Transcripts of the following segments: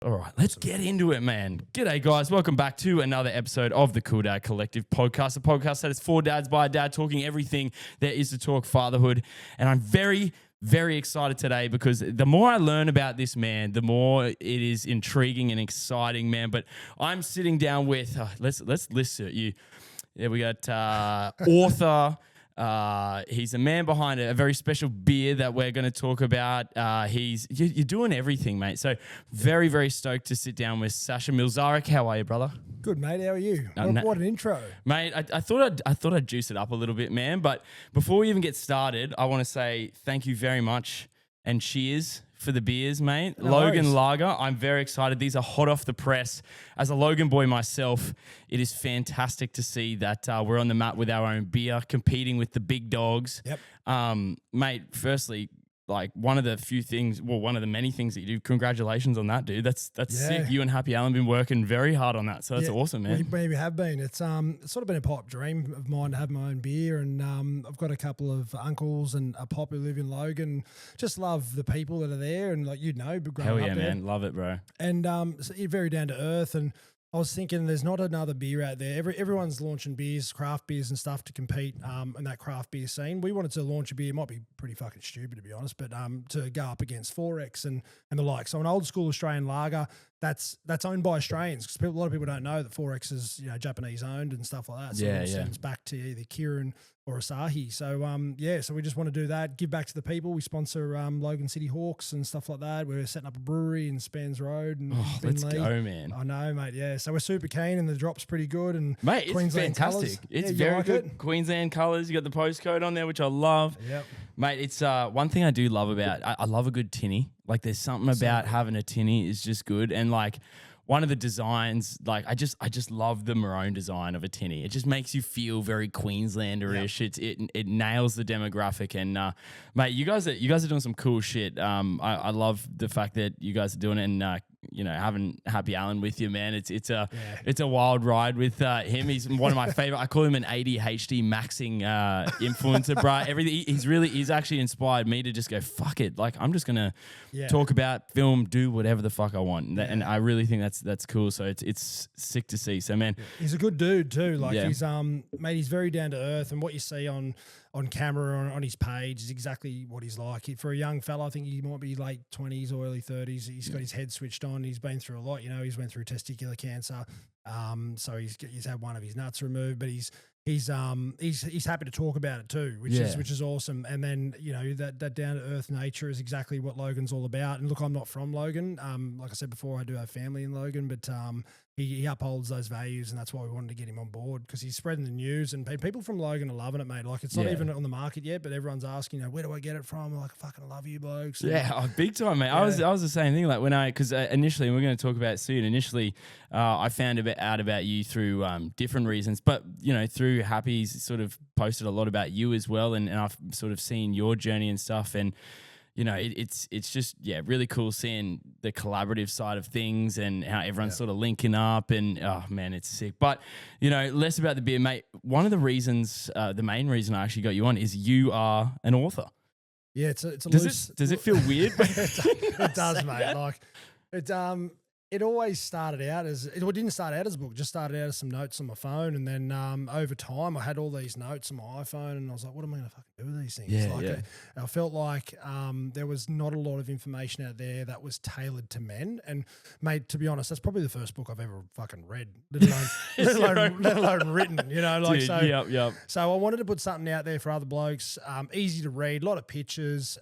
All right, let's get into it, man. G'day, guys. Welcome back to another episode of the CoolDadCollective podcast, a podcast that is for dads by a dad, talking everything there is to talk fatherhood. And I'm very, very excited today because the more I learn about this man, the more it is intriguing and exciting, man. But I'm sitting down with, let's list it. We got author. He's a man behind a very special beer that we're going to talk about. You're doing everything, mate. So very, very stoked to sit down with Sasha Mielczarek. How are you, brother? Good, mate. How are you? What an intro, mate. I thought I'd juice it up a little bit, man. But before we even get started, I want to say thank you very much and cheers for the beers, mate. No Logan worries. Lager. I'm very excited. These are hot off the press. As a Logan boy myself, it is fantastic to see that we're on the map with our own beer, competing with the big dogs. Yep. Mate, firstly, like one of the many things that you do. Congratulations on that, dude. That's sick. You and Happy Alan been working very hard on that, so that's awesome, man. We have been. It's sort of been a pipe dream of mine to have my own beer, and I've got a couple of uncles and a pop who live in Logan. Just love the people that are there, and growing Hell yeah, up there. man, love it, bro. And so you're very down to earth, and I was thinking there's not another beer out there. Everyone's launching beers, craft beers and stuff to compete in that craft beer scene. We wanted to launch a beer, might be pretty fucking stupid to be honest, but to go up against 4X and the like. So an old school Australian lager that's owned by Australians, because a lot of people don't know that 4X is Japanese owned and stuff like that. So it sends back to either Kirin or Asahi. So so we just want to do that, give back to the people. We sponsor Logan City Hawks and stuff like that. We're setting up a brewery in Spans Road and let's go, man. I know, mate. Yeah, so we're super keen, and the drop's pretty good. And mate, it's Queensland fantastic. Colours. It's very like good. It? Queensland colours. You got the postcode on there, which I love. Yep. Mate, it's one thing I do love about. I love a good tinny. Like, there's something about having a tinny is just good, and like. One of the designs, like I just love the maroon design of a tinny. It just makes you feel very Queenslander-ish. Yep. It nails the demographic, and mate, you guys are doing some cool shit. I love the fact that you guys are doing it, and having Happy Alan with you, man. It's a wild ride with him. He's one of my favorite. I call him an ADHD maxing influencer, bro. He's actually inspired me to just go fuck it. Like, I'm just gonna talk about film, do whatever the fuck I want, and I really think that's cool. So it's sick to see. So man, he's a good dude too. Like he's mate, he's very down to earth, and what you see on camera on his page is exactly what he's like. For a young fella, I think he might be late 20s or early 30s. He's got his head switched on. He's been through a lot. He's went through testicular cancer. So he's had one of his nuts removed, but he's happy to talk about it too, which is awesome. And then that down to earth nature is exactly what Logan's all about. And look, I'm not from Logan. Like I said before, I do have family in Logan, but he upholds those values, and that's why we wanted to get him on board, because he's spreading the news, and people from Logan are loving it, mate. Like, it's not even on the market yet, but everyone's asking, where do I get it from? I'm like, I fucking love you, blokes. Big time, mate. I was the same thing. Like, because initially, and we're going to talk about it soon. Initially, I found out about you through different reasons, but through Happy's sort of posted a lot about you as well, and I've sort of seen your journey and stuff, and it's just really cool seeing the collaborative side of things and how everyone's sort of linking up, and oh man, it's sick. But less about the beer, mate. One of the reasons, the main reason I actually got you on is you are an author. Yeah, it's a does it feel weird? It does, mate. Like it always started out it didn't start out as a book, just started out as some notes on my phone. And then over time I had all these notes on my iPhone, and I was like, what am I going to fucking do with these things? I felt like there was not a lot of information out there that was tailored to men. And mate, to be honest, that's probably the first book I've ever fucking read, let alone written, Dude, yep. So I wanted to put something out there for other blokes, easy to read, a lot of pictures.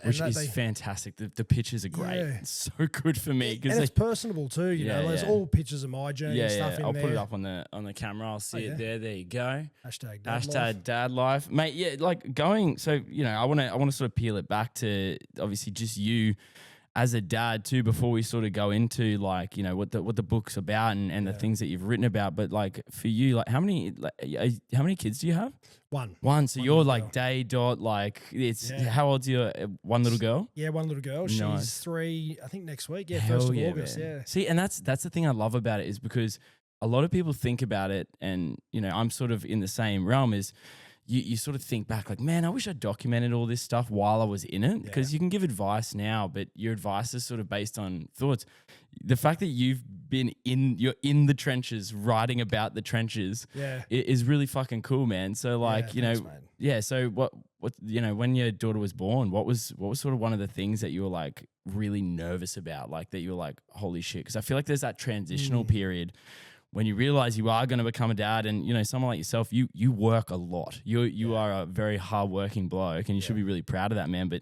Which is fantastic. The pictures are great. Yeah. It's so good for me. And it's personable too, there's all pictures of my journey and stuff in there. I'll put it up on the camera. I'll see it there. There you go. Hashtag dad life. Mate, like going, so, I want to sort of peel it back to obviously just you as a dad too, before we sort of go into like, what the book's about and the things that you've written about. But like for you, like how many kids do you have? One. So you're like day dot, like it's how old's your one little girl? Yeah, one little girl. Nice. She's 3, I think next week. Yeah, Hell 1st of August. Man. Yeah. See, and that's the thing I love about it, is because a lot of people think about it, and I'm sort of in the same realm, is you sort of think back like, man, I wish I documented all this stuff while I was in it, because you can give advice now, but your advice is sort of based on thoughts. The fact that you're in the trenches, writing about the trenches, is really fucking cool, man. So like, thanks, mate. So what when your daughter was born, what was sort of one of the things that you were like really nervous about, like that you were like, holy shit? Because I feel like there's that transitional period when you realize you are going to become a dad, and someone like yourself, you work a lot. You are a very hardworking bloke, and you should be really proud of that, man. But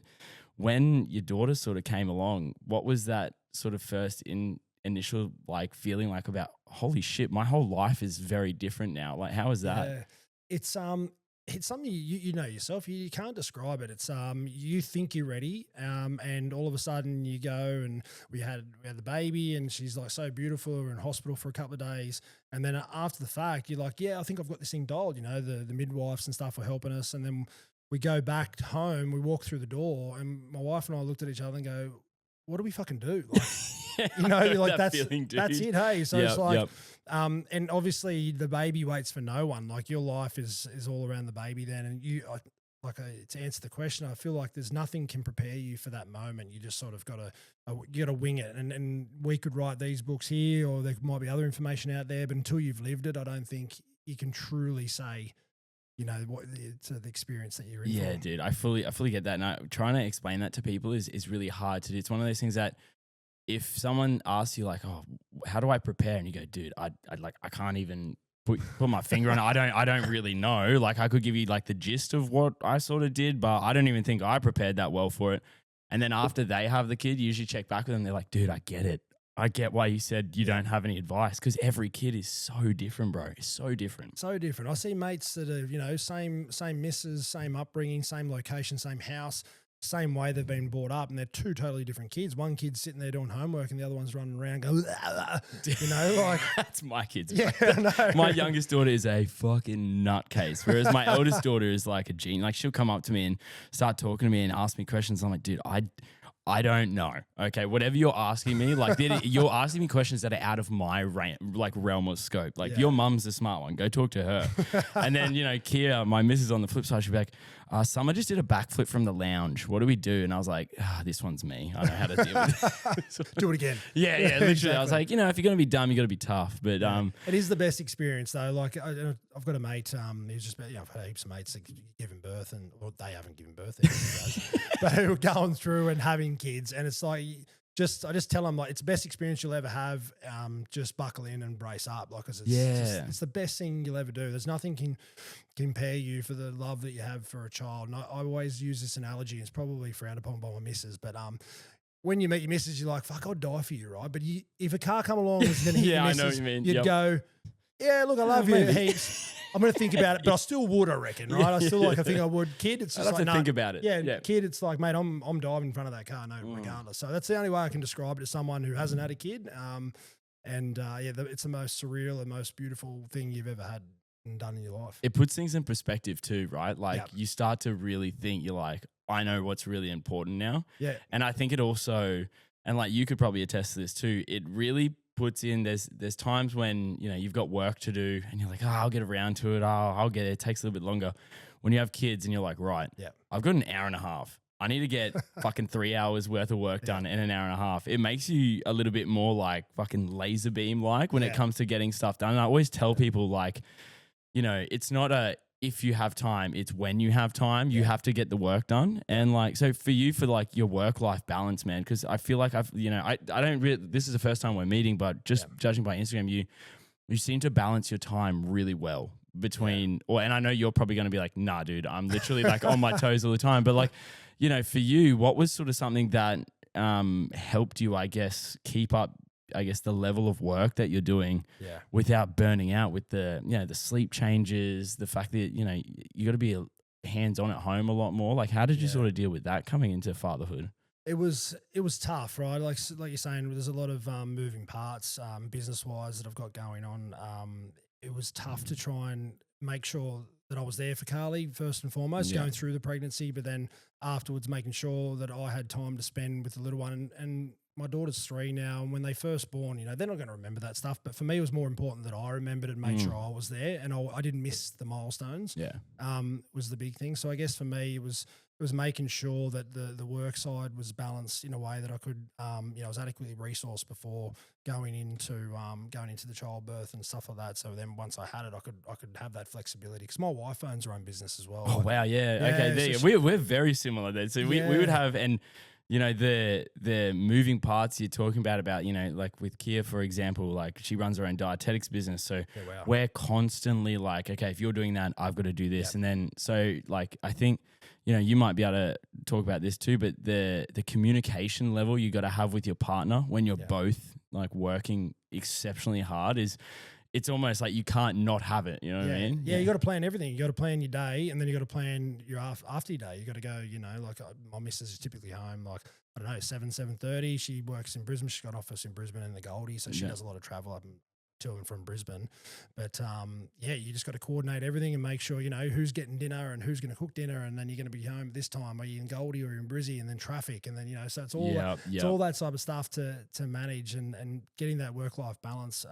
when your daughter sort of came along, what was that sort of first initial like feeling like about, holy shit, my whole life is very different now? Like, how is that? It's something you know yourself. You can't describe it. It's you think you're ready, and all of a sudden you go, and we had the baby, and she's like so beautiful. We're in hospital for a couple of days, and then after the fact, you're like, I think I've got this thing dialed. The midwives and stuff were helping us, and then we go back home. We walk through the door, and my wife and I looked at each other and go, "What do we fucking do?" Like, like that's it. Hey, so it's like. And obviously the baby waits for no one. Like, your life is all around the baby then. And to answer the question, I feel like there's nothing can prepare you for that moment. You just sort of got to wing it. And we could write these books here, or there might be other information out there, but until you've lived it, I don't think you can truly say, what the experience that you're in. Yeah, dude, I fully get that. And trying to explain that to people is really hard to do. It's one of those things that, if someone asks you like, oh, how do I prepare? And you go, dude, I can't even put my finger on it. I don't really know. Like, I could give you like the gist of what I sort of did, but I don't even think I prepared that well for it. And then after they have the kid, you usually check back with them. They're like, dude, I get it. I get why you said you don't have any advice, because every kid is so different, bro. It's so different. So different. I see mates that are, same missus, same upbringing, same location, same house, same way they've been brought up, and they're two totally different kids. One kid's sitting there doing homework, and the other one's running around going, like that's my kids. Yeah, I know. My youngest daughter is a fucking nutcase, whereas my eldest daughter is like a genius. Like, she'll come up to me and start talking to me and ask me questions. I'm like, dude, I don't know. Okay, whatever you're asking me, like you're asking me questions that are out of my realm or scope. Like, your mum's the smart one. Go talk to her. And then, Kia, my missus on the flip side, she'll be like, Summer just did a backflip from the lounge. What do we do? And I was like, this one's me. I know how to deal with it. Do it again. Yeah, literally. Exactly. I was like, if you're going to be dumb, you got to be tough. But it is the best experience though. Like, I've got a mate, he's just, I've had heaps of mates that giving birth, they haven't given birth, but who are going through and having kids. And it's like, I just tell them, like, it's the best experience you'll ever have. Just buckle in and brace up, like, 'cause it's the best thing you'll ever do. There's nothing can compare you for the love that you have for a child. And I always use this analogy. It's probably frowned upon by my missus, but when you meet your missus, you're like, fuck, I'd die for you, right? But if a car come along and was going to hit your missus, I know what you mean. You'd go, yeah, look, I love you heaps. I'm going to think about it, but I still would, I reckon, right? I think I would. Kid, it's just I'd have to think about it. Yeah, kid, it's like, mate, I'm diving in front of that car, regardless. So that's the only way I can describe it to someone who hasn't had a kid. It's the most surreal and most beautiful thing you've ever had and done in your life. It puts things in perspective too, right? Like, you start to really think, you're like, I know what's really important now. Yeah. And I think it also, and like, you could probably attest to this too, it really puts in, there's times when, you've got work to do and you're like, I'll get around to it. I'll get it. It takes a little bit longer. When you have kids and you're like, right, I've got an hour and a half. I need to get fucking 3 hours worth of work done in an hour and a half. It makes you a little bit more like fucking laser beam like when it comes to getting stuff done. And I always tell people, like, it's not if you have time, it's when you have time, you have to get the work done. And like, so for you, for like your work-life balance, man, because I feel like I don't really, this is the first time we're meeting, but just judging by Instagram, you seem to balance your time really well between, and I know you're probably going to be like, nah, dude, I'm literally like on my toes all the time. But like, for you, what was sort of something that helped you, I guess, keep up, the level of work that you're doing without burning out with the sleep changes, the fact that, you got to be hands-on at home a lot more. Like, how did you sort of deal with that coming into fatherhood? It was tough, right? Like you're saying, there's a lot of moving parts, business-wise, that I've got going on. It was tough to try and make sure that I was there for Carly first and foremost, going through the pregnancy, but then afterwards making sure that I had time to spend with the little one. And my daughter's 3 now, and when they first born, you know, they're not going to remember that stuff. But for me, it was more important that I remembered and made sure I was there, and I didn't miss the milestones. Yeah, was the big thing. So I guess for me, it was making sure that the work side was balanced in a way that I could, you know, I was adequately resourced before going into the childbirth and stuff like that. So then once I had it, I could have that flexibility, because my wife owns her own business as well. Oh wow, yeah. Okay, there, so we're very similar then. So we would have, and you know, the moving parts you're talking about, you know, like with Kia, for example, like she runs her own dietetics business. So we're constantly like, okay, if you're doing that, I've got to do this. And then, so like, I think, you know, you might be able to talk about this too, but the communication level you got to have with your partner when you're both like working exceptionally hard it's almost like you can't not have it. You know what I mean? Yeah, you got to plan everything. You got to plan your day, and then you got to plan your after your day. You got to go, you know, like my missus is typically home, like, I don't know, 7:30. She works in Brisbane. She's got office in Brisbane in the Goldie, so she does a lot of travel up to and from Brisbane. But yeah, you just got to coordinate everything and make sure, you know, who's getting dinner and who's going to cook dinner, and then you're going to be home at this time. Are you in Goldie or in Brizzy, and then traffic, and then, you know, so it's all it's all that type of stuff to manage, and getting that work-life balance.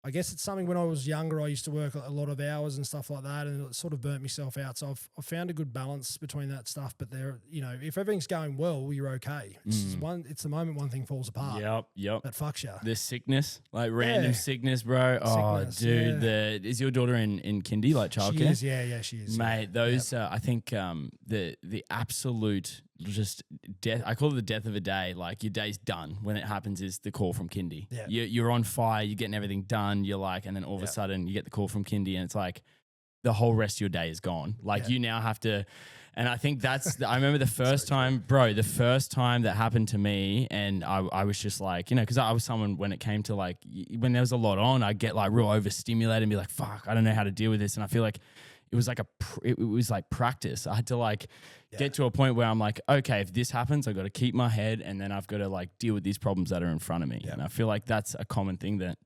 I guess it's something when I was younger, I used to work a lot of hours and stuff like that, and it sort of burnt myself out. So I've found a good balance between that stuff. But there, you know, if everything's going well, you're okay. It's the moment one thing falls apart. Yep. That fucks you. The sickness, like random sickness, bro. Oh, dude, is your daughter in kindy, like childcare? She is, yeah, she is. Mate, those, I think the absolute just death, I call it the death of a day. Like your day's done when it happens is the call from kindy. Yeah. You're on fire, you're getting everything done, you're like, and then all of a sudden you get the call from kindy, and it's like the whole rest of your day is gone. Like you now have to, and I think that's, I remember the first time, bro, the first time that happened to me, and I was just like, you know, because I was someone, when it came to like, when there was a lot on, I'd get like real overstimulated and be like, fuck, I don't know how to deal with this. And I feel like it was like it was like practice. I had to like get to a point where I'm like, okay, if this happens, I've got to keep my head, and then I've got to like deal with these problems that are in front of me. And I feel like that's a common thing that,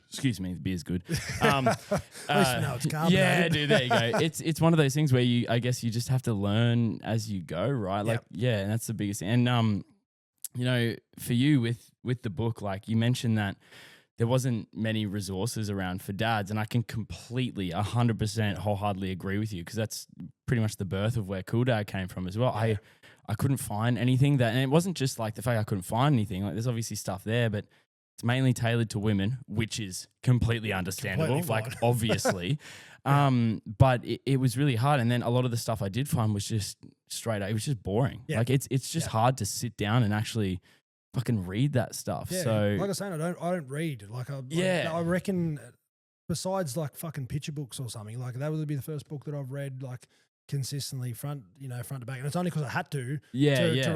excuse me, the beer's good. It's carbonated. Yeah, dude, there you go. It's one of those things where I guess you just have to learn as you go, right? Like, and that's the biggest thing. And you know, for you with the book, like you mentioned that there wasn't many resources around for dads, and I can completely 100% wholeheartedly agree with you, because that's pretty much the birth of where CoolDad came from as well. I couldn't find anything and it wasn't just like the fact I couldn't find anything. Like there's obviously stuff there, but it's mainly tailored to women, which is completely understandable, like obviously. But it was really hard. And then a lot of the stuff I did find was just straight up, it was just boring. Yeah. Like it's just hard to sit down and actually fucking read that stuff. Yeah, so like I was saying, I don't read. I reckon besides like fucking picture books or something, like that would be the first book that I've read like consistently front to back. And it's only because I had to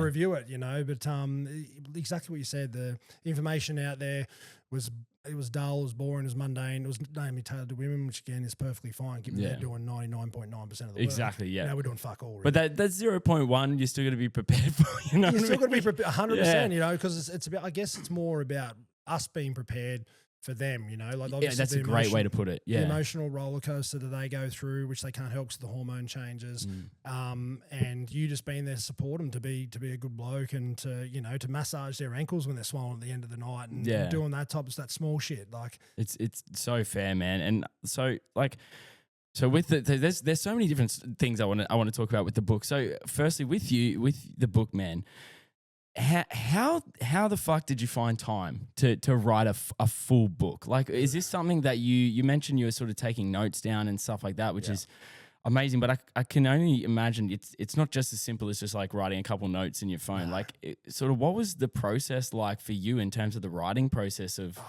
review it, you know. But exactly what you said, the information out there was dull, it was boring, it was mundane, it was mainly tailored to women, which again is perfectly fine given they're doing 99.9% of the work. Exactly, yeah. Now we're doing fuck all. Really. But that's 0.1 you're still going to be prepared for, you know. You're still going to be prepared 100%, you know, because it's about, I guess it's more about us being prepared for them, you know. Like that's a great way to put it. Yeah, the emotional roller coaster that they go through, which they can't help because the hormone changes, and you just being there to support them, to be a good bloke, and to, you know, to massage their ankles when they're swollen at the end of the night, and doing that that small shit. Like it's so fair, man. And so like, so with there's so many different things I want to talk about with the book. So firstly, with the book, man. How the fuck did you find time to write a full book? Like, is this something that you mentioned you were sort of taking notes down and stuff like that, which is amazing, but I can only imagine it's not just as simple as just like writing a couple notes in your phone. No. Like, sort of what was the process like for you in terms of the writing process of,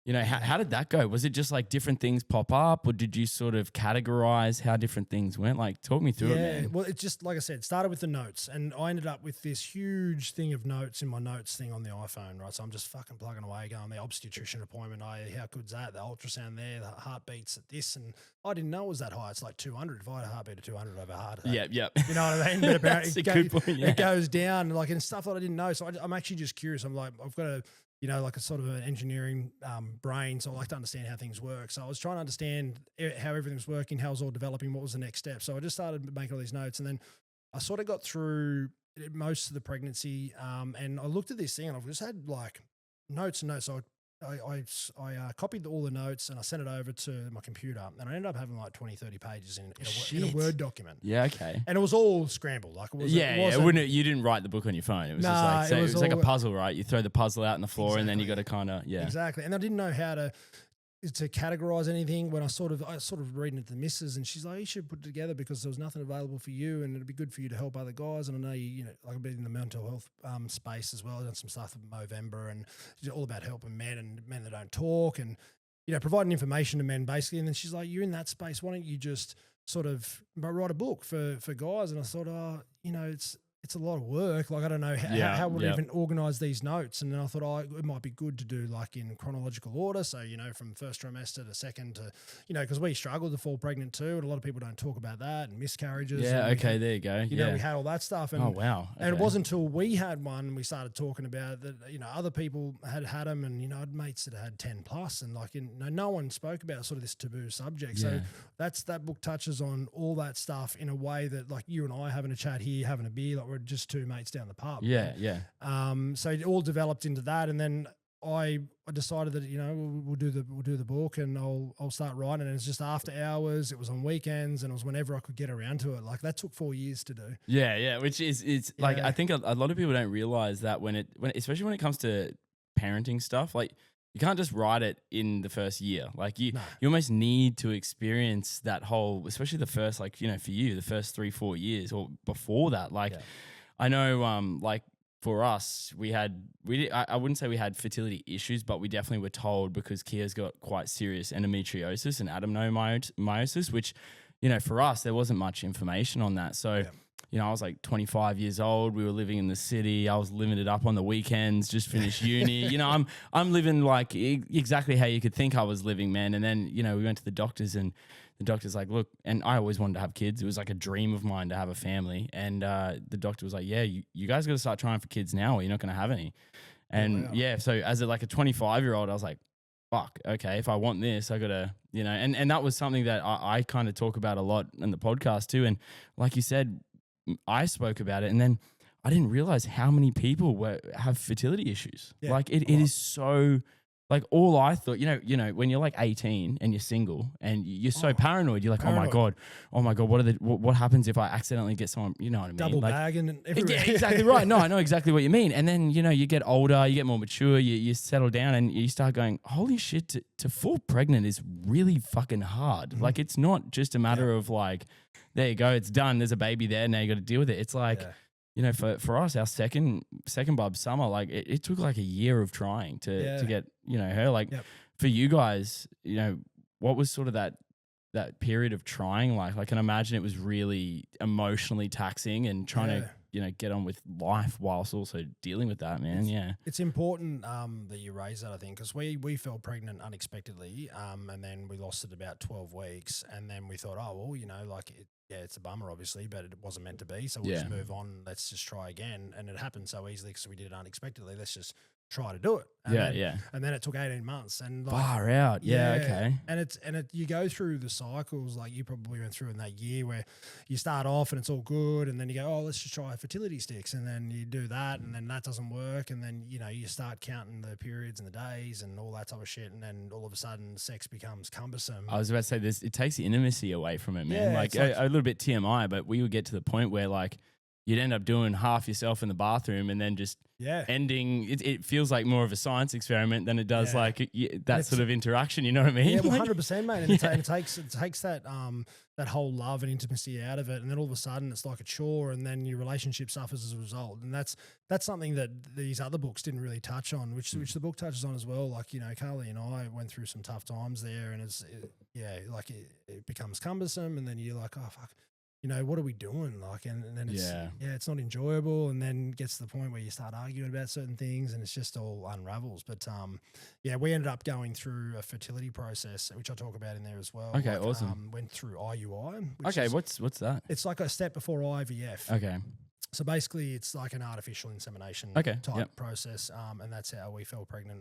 you know, how did that go? Was it just like different things pop up, or did you sort of categorize how different things went? Like, talk me through it, man. Well, it's just, like I said, started with the notes, and I ended up with this huge thing of notes in my notes thing on the iPhone, right? So I'm just fucking plugging away, going, the obstetrician appointment, how good's that? The ultrasound there, the heartbeats at this, and I didn't know it was that high. It's like 200. If I had a heartbeat of 200 over heart attack. Yep. You know what I mean? But apparently it goes down, like, and stuff that I didn't know. So I'm actually just curious. I'm like, I've got to, you know, like a sort of an engineering brain, so I like to understand how things work. So I was trying to understand how everything was working, how it was all developing, what was the next step. So I just started making all these notes, and then I sort of got through most of the pregnancy. And I looked at this thing and I've just had like notes and notes. So I copied all the notes and I sent it over to my computer, and I ended up having like 20, 30 pages in a Word document. Yeah, okay. And it was all scrambled. Like it was, you didn't write the book on your phone. It was just like, so it was like a puzzle, right? You throw the puzzle out on the floor and then you got to kind of, Exactly. And I didn't know how to categorize anything when I sort of reading it to the missus, and she's like, you should put it together because there was nothing available for you and it'd be good for you to help other guys. And I know you know, like I've been in the mental health space as well. I've done some stuff in Movember and all about helping men and men that don't talk and, you know, providing information to men basically. And then she's like, you're in that space. Why don't you just sort of write a book for guys? And I thought, you know, it's a lot of work. Like, I don't know how would I even organize these notes. And then I thought, it might be good to do like in chronological order. So, you know, from first trimester to second to, you know, because we struggled to fall pregnant too. And a lot of people don't talk about that and miscarriages. Yeah. Okay. There you go. You know, we had all that stuff. And, oh, wow. Okay. And it wasn't until we had one and we started talking about that, you know, other people had them and, you know, I had mates that had 10 plus and like, you know, no one spoke about sort of this taboo subject. So that book touches on all that stuff in a way that like you and I having a chat here, having a beer, like we're just two mates down the pub. Yeah. So it all developed into that, and then I decided that, you know, we'll do the book and I'll start writing. And it's just after hours. It was on weekends, and it was whenever I could get around to it. Like that took 4 years to do. Yeah. Which is like I think a lot of people don't realize that when especially when it comes to parenting stuff, like you can't just write it in the first year. Like you almost need to experience that whole, especially the first, like, you know, for you, the first 3-4 years or before that. Like I know, like for us, I wouldn't say we had fertility issues, but we definitely were told because Kia's got quite serious endometriosis and adenomyosis, which, you know, for us, there wasn't much information on that. So, you know, I was like 25 years old. We were living in the city. I was living it up on the weekends, just finished uni. You know, I'm living like exactly how you could think I was living, man. And then, you know, we went to the doctors and the doctor's like, look, and I always wanted to have kids. It was like a dream of mine to have a family. And the doctor was like, yeah, you guys got to start trying for kids now or you're not going to have any. And so as a 25-year-old, I was like, fuck, okay, if I want this, I got to, you know, and that was something that I kind of talk about a lot in the podcast too. And like you said, I spoke about it and then I didn't realize how many people have fertility issues. Yeah, like it is so, like all I thought, you know, when you're like 18 and you're single and you're so paranoid, you're like, paranoid. oh my God, what happens if I accidentally get someone, you know what I mean? Double like, bagging and everywhere. Yeah, exactly right. No, I know exactly what you mean. And then, you know, you get older, you get more mature, you settle down and you start going, holy shit, to fall pregnant is really fucking hard. Mm-hmm. Like it's not just a matter of like, there you go, it's done, there's a baby there, now you got to deal with it. It's like, you know, for us, our second bub, Summer, like it took like a year of trying to get, you know, her. Like for you guys, you know, what was sort of that period of trying like? I can imagine it was really emotionally taxing and trying to, you know, get on with life whilst also dealing with that, man. It's important that you raise that, I think, because we fell pregnant unexpectedly and then we lost it about 12 weeks and then we thought, oh, well, you know, like it's a bummer, obviously, but it wasn't meant to be. So we'll just move on. Let's just try again. And it happened so easily because we did it unexpectedly. Let's just try to do it. And then it took 18 months. And like, far out. Yeah, okay. And you go through the cycles like you probably went through in that year where you start off and it's all good. And then you go, oh, let's just try fertility sticks. And then you do that and then that doesn't work. And then, you know, you start counting the periods and the days and all that type of shit. And then all of a sudden sex becomes cumbersome. I was about to say this, it takes the intimacy away from it, man. Like a little bit TMI, but we would get to the point where like, you'd end up doing half yourself in the bathroom and then just ending. It feels like more of a science experiment than it does like that sort of interaction. You know what I mean? Yeah, 100%, mate. And it takes that whole love and intimacy out of it, and then all of a sudden it's like a chore, and then your relationship suffers as a result. And that's something that these other books didn't really touch on, which the book touches on as well. Like, you know, Carly and I went through some tough times there, and it becomes cumbersome, and then you're like, oh fuck. You know, what are we doing? Like, and then it's, it's not enjoyable. And then gets to the point where you start arguing about certain things and it's just all unravels. But, we ended up going through a fertility process, which I talk about in there as well. Okay, awesome. Went through IUI. Okay, what's that? It's like a step before IVF. Okay. So basically, it's like an artificial insemination type process, and that's how we fell pregnant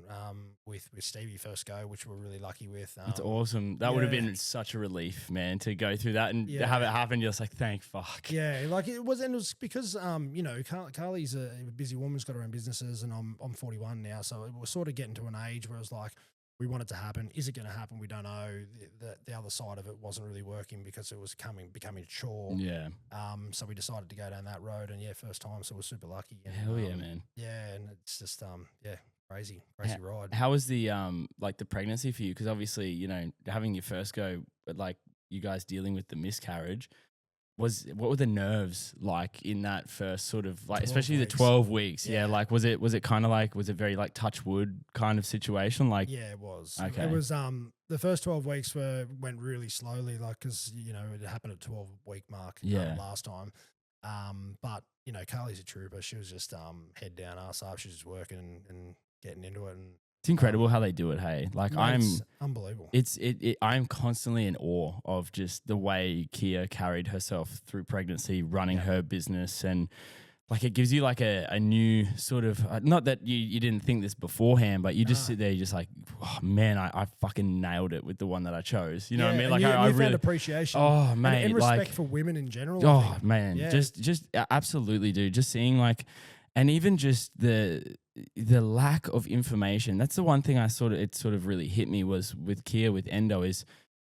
with Stevie first go, which we're really lucky with. That's awesome. That would have been such a relief, man, to go through that and have it happen. You're just like, thank fuck. Yeah, like it was because you know, Carly's a busy woman, has got her own businesses, and I'm 41 now, so we're sort of getting to an age where it's like, we want it to happen. Is it going to happen? We don't know. The other side of it wasn't really working because it was becoming a chore. Yeah. So we decided to go down that road, and first time, so we're super lucky. And, hell yeah, man. Yeah, and it's just crazy ride. How was the like the pregnancy for you? Because obviously, you know, having your first go, but like you guys dealing with the miscarriage. What were the nerves like in that first sort of like, especially the 12 weeks? Yeah. Like, was it kind of like, was it very like touch wood kind of situation? Like, yeah, it was. Okay. It was, the first 12 weeks went really slowly, like, cause you know, it happened at 12-week mark last time. But you know, Carly's a trooper. She was just, head down, ass up. She was just working and getting into it. And it's incredible how they do it. Hey, like it's unbelievable. I'm constantly in awe of just the way Kia carried herself through pregnancy, running her business, and like it gives you like a new sort of not that you didn't think this beforehand, but you just sit there, you're just like, oh man, I fucking nailed it with the one that I chose. You know what I mean? Like I really found appreciation. Oh man, and respect for women in general. Oh man, just absolutely, dude. Just seeing like, and even just the lack of information. That's the one thing it sort of really hit me was with Kia, with endo, is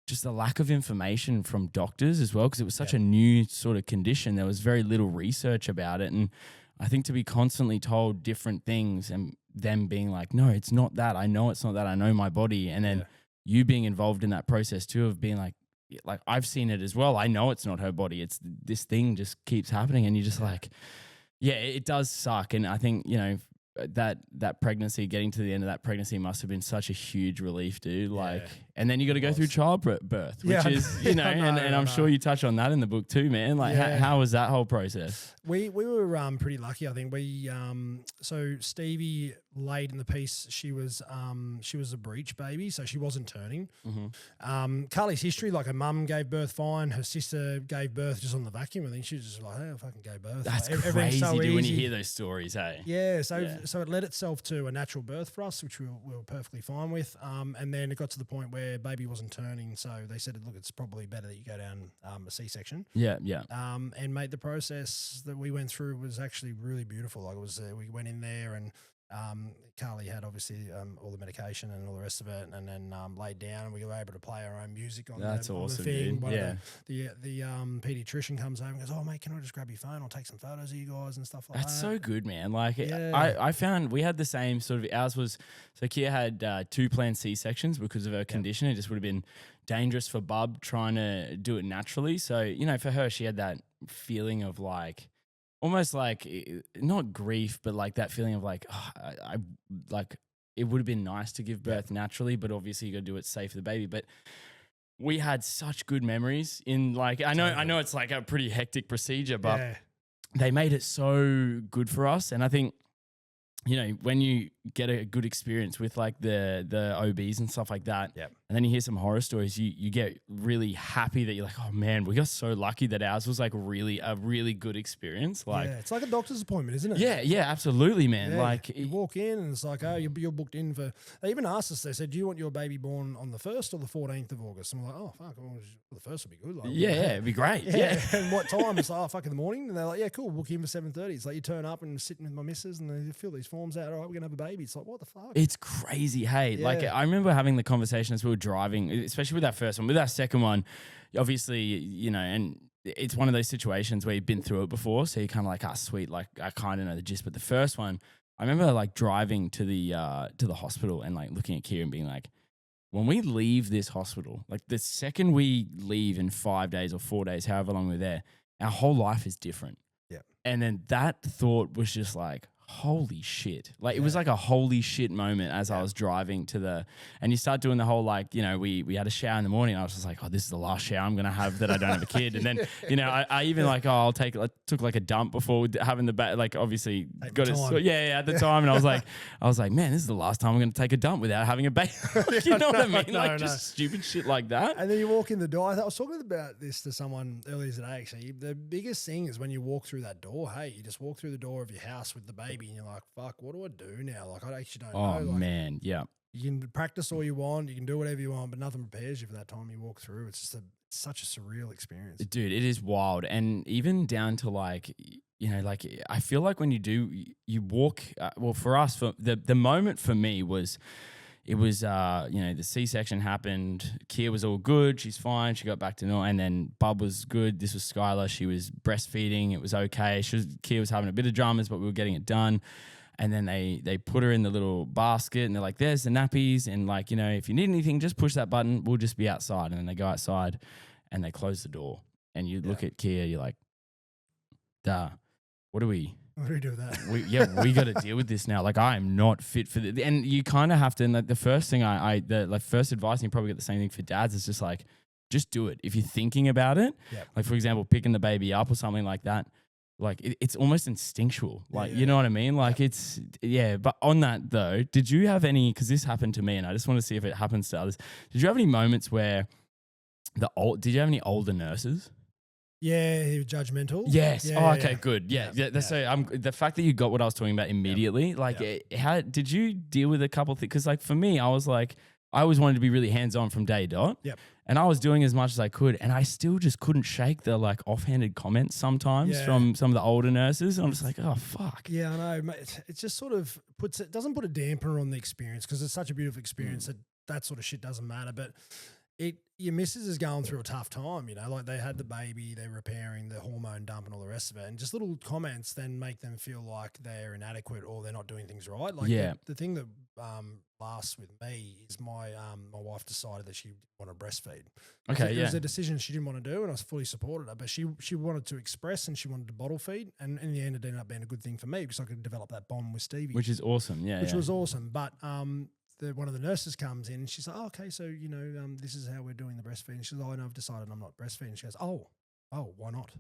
just the lack of information from doctors as well, because it was such a new sort of condition. There was very little research about it. And I think to be constantly told different things and them being like, no, it's not that. I know it's not that. I know my body. And then you being involved in that process too, of being like I've seen it as well. I know it's not her body. It's this thing just keeps happening. And you're just like, yeah, it does suck. And I think, you know, that pregnancy, getting to the end of that pregnancy must have been such a huge relief, dude. Like, and then you got to go through childbirth, which is, you know, and I'm sure you touch on that in the book too, man. Like, how was that whole process? We were pretty lucky, I think. We so Stevie laid in the piece. She was a breech baby, so she wasn't turning. Carly's history, like her mum gave birth fine, her sister gave birth just on the vacuum. I think she was just like, hey, I fucking gave birth. That's like, crazy, so dude, when you hear those stories, hey. Yeah, so it led itself to a natural birth for us, which we were perfectly fine with. And then it got to the point where baby wasn't turning, so they said, look, it's probably better that you go down a C-section. Yeah. And mate, the process that we went through was actually really beautiful. Like it was, we went in there and Carly had obviously all the medication and all the rest of it, and then laid down, and we were able to play our own music on That's on awesome, the thing. dude. The pediatrician comes over and goes, oh mate, can I just grab your phone? I'll take some photos of you guys and stuff like that. That's so good, man. Like I found we had the same sort of, ours was, so Kia had 2 planned C-sections because of her condition. It just would have been dangerous for Bub trying to do it naturally. So, you know, for her, she had that feeling of like, almost like not grief, but like that feeling of like, oh, I like it would have been nice to give birth naturally, but obviously you got to do it safe for the baby. But we had such good memories in like, I know it's like a pretty hectic procedure, but they made it so good for us. And I think, you know, when you get a good experience with like the OBs and stuff like that, and then you hear some horror stories, you get really happy that you're like, oh man, we got so lucky that ours was like a really good experience. Like, it's like a doctor's appointment, isn't it? Yeah, absolutely, man. Like you walk in and it's like, oh, you're booked in for. They even asked us. They said, do you want your baby born on the 1st or the 14th of August? And we're like, oh fuck, well, the 1st would be good. Like, it'd be great. Yeah. And what time? It's like, oh fuck, in the morning. And they're like, yeah, cool, book you in for 7:30. It's like you turn up and sitting with my missus and they fill these forms out. All right, we're gonna have a baby. It's like, what the fuck? It's crazy. Hey, like I remember having the conversation as we were driving, especially with that first one. With that second one, obviously, you know, and it's one of those situations where you've been through it before, so you're kind of like, sweet, like I kind of know the gist. But the first one, I remember like driving to the hospital and like looking at Kira and being like, when we leave this hospital, like the second we leave in 5 days or 4 days, however long we're there, our whole life is different. Yeah. And then that thought was just like, holy shit. Like, it was like a holy shit moment as I was driving and you start doing the whole, like, you know, we had a shower in the morning. I was just like, oh, this is the last shower I'm going to have that I don't have a kid. And then, you know, I even like, oh, took like a dump before having the like, obviously got it. At the time. And I was like, man, this is the last time I'm going to take a dump without having a baby. You know what I mean? Just stupid shit like that. And then you walk in the door. I was talking about this to someone earlier today, actually. The biggest thing is when you walk through that door, hey, you just walk through the door of your house with the baby and you're like, fuck, what do I do now? Like, I actually don't know. Oh, like, man, yeah. You can practice all you want. You can do whatever you want, but nothing prepares you for that time you walk through. It's just such a surreal experience. Dude, it is wild. And even down to like, you know, like I feel like when you walk, well, for us, for the moment for me was, it was, you know, the C-section happened. Kia was all good. She's fine. She got back to normal. And then Bub was good. This was Skylar. She was breastfeeding. It was okay. Kia was having a bit of dramas, but we were getting it done. And then they put her in the little basket and they're like, there's the nappies. And like, you know, if you need anything, just push that button. We'll just be outside. And then they go outside and they close the door. And you look at Kia, you're like, duh, what do we do with that? We got to deal with this now. Like, I am not fit for this. And you kind of have to, and like the first thing the first advice, and you probably get the same thing for dads, is just like, just do it. If you're thinking about it, like for example, picking the baby up or something like that, like it's almost instinctual. Like, you know what I mean? Like it's, but on that though, did you have any, because this happened to me and I just want to see if it happens to others. Did you have any moments where did you have any older nurses? Yeah, he was judgmental. Yes. Okay, good. Yeah. So the fact that you got what I was talking about immediately, how did you deal with a couple of things? Because like for me, I was like, I always wanted to be really hands-on from day dot. Yep. And I was doing as much as I could, and I still just couldn't shake the like offhanded comments sometimes from some of the older nurses. And I'm just like, oh fuck. Yeah, I know. Mate. It just sort of doesn't put a dampener on the experience, because it's such a beautiful experience that sort of shit doesn't matter. But your missus is going through a tough time, you know, like they had the baby, they're repairing the hormone dump and all the rest of it. And just little comments then make them feel like they're inadequate or they're not doing things right. Like the thing that lasts with me is my wife decided that she didn't want to breastfeed. It was a decision she didn't want to do, and I fully supported her, but she wanted to express and she wanted to bottle feed. And in the end, it ended up being a good thing for me because I could develop that bond with Stevie. Which is awesome, Which was awesome. But one of the nurses comes in and she's like, oh, okay, so, you know, this is how we're doing the breastfeeding. She's like, oh, no, I've decided I'm not breastfeeding. She goes, oh, why not?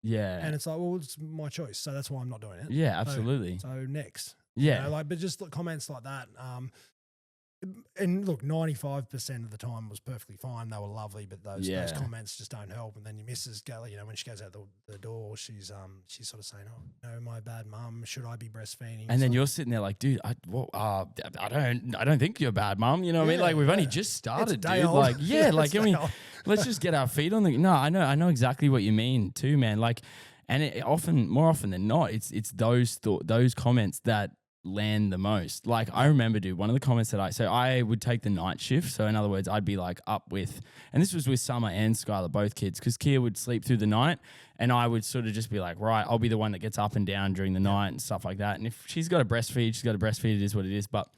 Yeah. And it's like, well, it's my choice, so that's why I'm not doing it. Yeah, absolutely. So next. Yeah. You know, like, but just comments like that. And look, 95% of the time was perfectly fine. They were lovely, but those comments just don't help. And then your missus go, you know, when she goes out the door, she's sort of saying, "Oh, no, my bad mum. Should I be breastfeeding?" And then you're sitting there like, dude, I don't think you're a bad mum. You know what I mean? Like we've only just started, dude. Old. Like, let's just get our feet on the. No, I know exactly what you mean too, man. Like, and more often than not, it's those comments that land the most. Like I remember, dude, one of the comments that I would take the night shift. So in other words, I'd be like up with, and this was with Summer and Skylar, both kids, because Kia would sleep through the night and I would sort of just be like, right, I'll be the one that gets up and down during the night and stuff like that. And if she's got to breastfeed, she's got to breastfeed, it is what it is. But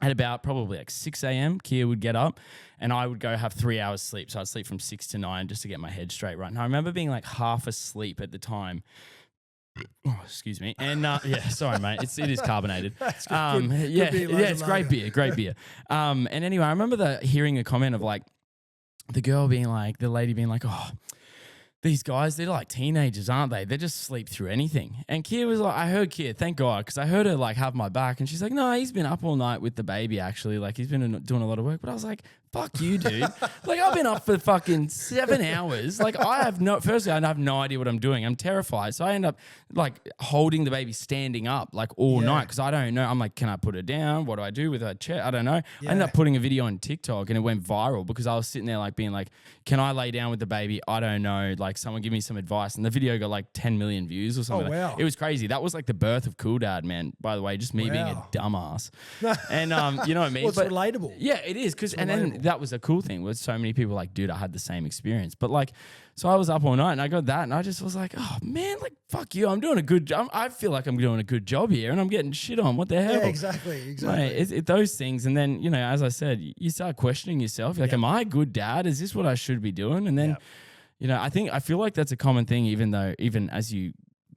at about probably like 6 a.m, Kia would get up and I would go have 3 hours sleep. So I'd sleep from 6 to 9 just to get my head straight right. And I remember being like half asleep at the time. Oh, excuse me. And sorry, mate. It is carbonated. It's great beer. And anyway, I remember hearing a comment of like the lady being like, oh, these guys, they're like teenagers, aren't they? They just sleep through anything. And Kia was like, I heard Kia, thank God, because I heard her like have my back. And she's like, no, he's been up all night with the baby actually. Like he's been doing a lot of work. But I was like, fuck you, dude. Like I've been up for fucking 7 hours. Like firstly, I have no idea what I'm doing. I'm terrified. So I end up like holding the baby standing up like all night because I don't know. I'm like, can I put her down? What do I do with her chair? I don't know. Yeah. I ended up putting a video on TikTok and it went viral because I was sitting there like being like, can I lay down with the baby? I don't know. Like someone give me some advice. And the video got like 10 million views or something. Oh, wow. It was crazy. That was like the birth of Cool Dad, man. By the way, just me being a dumbass. And you know what I mean? Well, it's relatable. Yeah, it is. And then that was a cool thing was so many people like, dude, I had the same experience. But like, so I was up all night and I got that and I just was like, oh man, like fuck you. I'm doing a good job. I feel like I'm doing a good job here and I'm getting shit on. What the hell? Yeah, exactly. Mate, it's those things. And then, you know, as I said, you start questioning yourself. You're like, am I a good dad? Is this what I should be doing? And then, you know, I feel like that's a common thing, even as you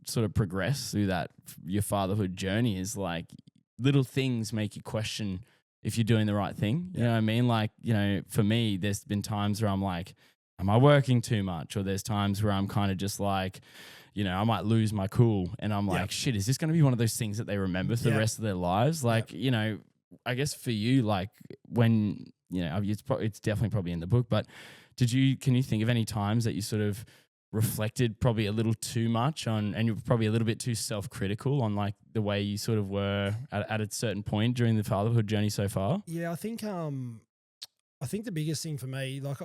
sort of progress through that, your fatherhood journey, is like little things make you question if you're doing the right thing. You know what I mean? Like, you know, for me, there's been times where I'm like, am I working too much? Or there's times where I'm kind of just like, you know, I might lose my cool and I'm like, shit, is this going to be one of those things that they remember for the rest of their lives? Like, you know, I guess for you, like when, you know, it's definitely probably in the book, but can you think of any times that you sort of reflected probably a little too much on, and you're probably a little bit too self-critical on like the way you sort of were at a certain point during the fatherhood journey so far? Yeah, I think the biggest thing for me, like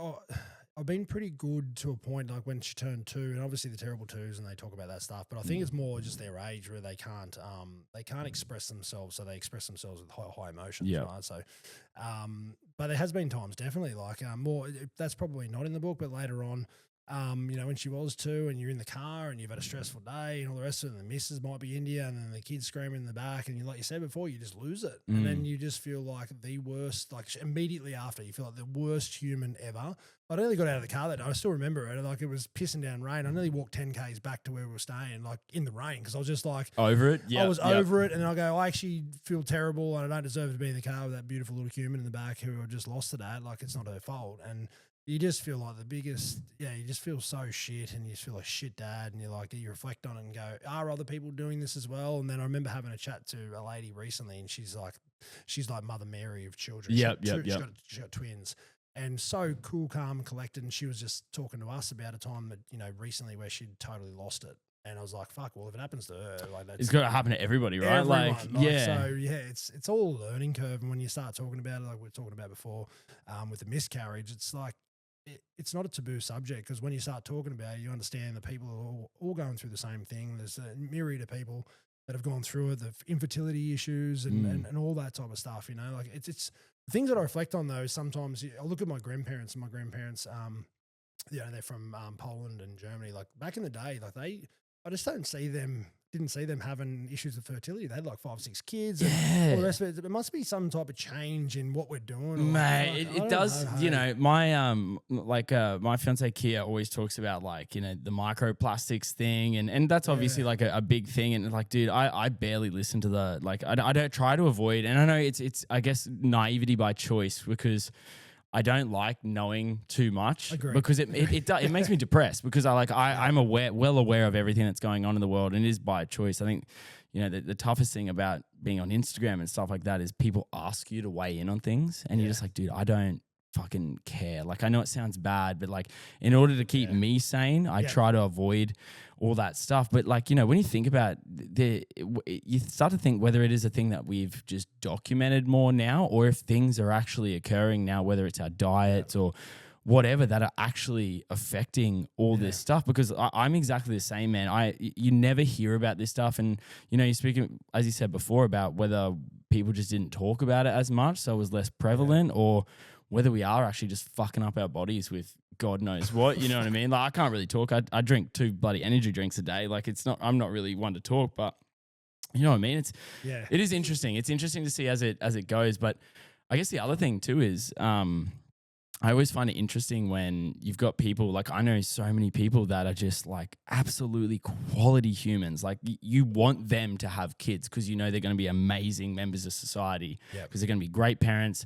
I've been pretty good to a point, like when she turned 2, and obviously the terrible twos, and they talk about that stuff. But I think it's more just their age where they can't express themselves, so they express themselves with high emotions, right? So, but there has been times definitely like more. That's probably not in the book, but later on. You know, when she was 2 and you're in the car and you've had a stressful day and all the rest of it, and the missus might be India and then the kids screaming in the back, and like you said before, you just lose it. And then you just feel like the worst, like immediately after, you feel like the worst human ever. I nearly got out of the car that day. I still remember it. Like it was pissing down rain. I nearly walked 10 Ks back to where we were staying, like in the rain, because I was just like over it. Yeah, I was over it, and I go, I actually feel terrible, and I don't deserve to be in the car with that beautiful little human in the back who I just lost to that. Like it's not her fault, and you just feel like the biggest, you just feel so shit, and you just feel like shit dad, and you reflect on it and go, are other people doing this as well? And then I remember having a chat to a lady recently, and she's like Mother Mary of children. She's got twins, and so cool, calm, and collected. And she was just talking to us about a time that, you know, recently where she'd totally lost it. And I was like, fuck, well, if it happens to her, like that's... It's got to happen to everybody, right? Everyone, So, it's all a learning curve. And when you start talking about it, like we were talking about before with the miscarriage, it's like, it's not a taboo subject, because when you start talking about it, you understand that people are all going through the same thing. There's a myriad of people that have gone through it, the infertility issues and all that type of stuff, you know. Like it's the things that I reflect on, though. Sometimes I look at my grandparents, and my grandparents, you know, they're from Poland and Germany. Like back in the day, like I just didn't see them having issues with fertility. They had like 5, 6 kids and all the rest of it. There must be some type of change in what we're doing. Mate, it does, you know, my my fiance Kia always talks about like, you know, the microplastics thing, and that's obviously like a big thing. And like, dude, I barely listen to the, like, I don't try to avoid, and I know it's I guess naivety by choice, because I don't like knowing too much. Because it makes me depressed, because I'm well aware of everything that's going on in the world, and it is by choice. I think, you know, the toughest thing about being on Instagram and stuff like that is people ask you to weigh in on things, and you're just like, dude, I don't fucking care. Like, I know it sounds bad, but like, in order to keep me sane, I try to avoid all that stuff. But like, you know, when you think about you start to think whether it is a thing that we've just documented more now, or if things are actually occurring now, whether it's our diets or whatever, that are actually affecting all this stuff. Because I'm exactly the same, man. You never hear about this stuff, and you know, you're speaking, as you said before, about whether people just didn't talk about it as much, so it was less prevalent, or whether we are actually just fucking up our bodies with God knows what, you know what I mean? Like, I can't really talk. I drink 2 bloody energy drinks a day. Like, I'm not really one to talk, but you know what I mean? It is interesting. It's interesting to see as it goes. But I guess the other thing too is, I always find it interesting when you've got people, like, I know so many people that are just like absolutely quality humans. Like, you want them to have kids because you know they're going to be amazing members of society, because they're going to be great parents.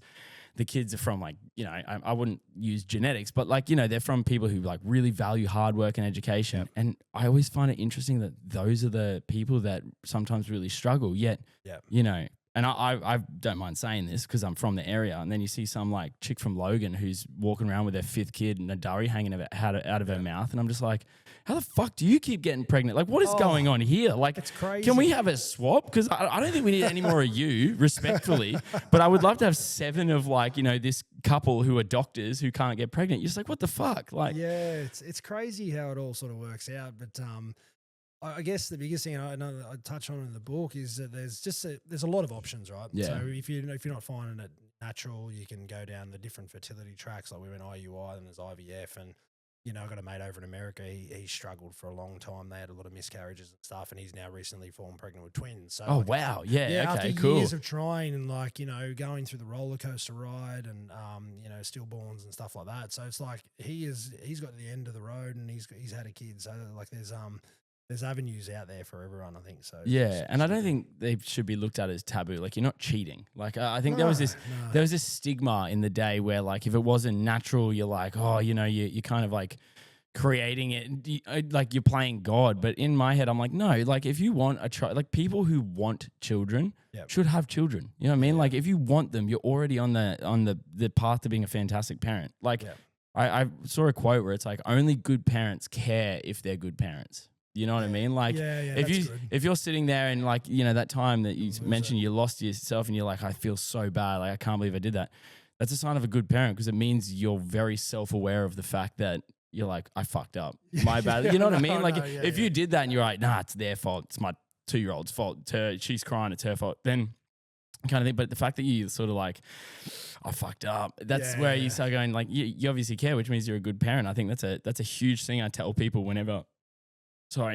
The kids are from, like, you know, I wouldn't use genetics, but like, you know, they're from people who like really value hard work and education. And I always find it interesting that those are the people that sometimes really struggle. Yet, you know, and I don't mind saying this because I'm from the area. And then you see some like chick from Logan who's walking around with their 5th kid and a durry hanging out of her mouth. And I'm just like, how the fuck do you keep getting pregnant? Like, what is going on here? Like, it's crazy. Can we have a swap? Because I don't think we need any more of you, respectfully. But I would love to have 7 of, like, you know, this couple who are doctors who can't get pregnant. You're just like, what the fuck? Like, it's crazy how it all sort of works out. But I guess the biggest thing I touch on in the book is that there's a lot of options, right? Yeah. So if you're not finding it natural, you can go down the different fertility tracks. Like we went IUI, and there's IVF, and you know, I got a mate over in America. He struggled for a long time. They had a lot of miscarriages and stuff, and he's now recently fallen pregnant with twins. So wow, okay, after cool. years of trying and, like, you know, going through the roller coaster ride and you know, stillborns and stuff like that. So it's like he's got to the end of the road, and he's had a kid. So like there's there's avenues out there for everyone, I think. So yeah, and I don't think they should be looked at as taboo. Like, you're not cheating. Like, I think there was this stigma in the day where, like, if it wasn't natural, you're like, oh, you know, you kind of like creating it, like you're playing God. But in my head, I'm like, no, like if you want a child, like people who want children should have children. You know what I mean? Like if you want them, you're already on the path to being a fantastic parent. Like I saw a quote where it's like, only good parents care if they're good parents. You know what I mean? Like if you're sitting there and like, you know, that time that you mentioned you lost yourself and you're like, I feel so bad. Like, I can't believe I did that. That's a sign of a good parent, because it means you're very self-aware of the fact that you're like, I fucked up. My bad. You know what I mean? Like if you did that and you're like, nah, it's their fault. It's my 2-year-old's fault. She's crying. It's her fault. Then kind of thing. But the fact that you sort of like, I fucked up. That's where you start going like, you obviously care, which means you're a good parent. I think that's a huge thing I tell people whenever,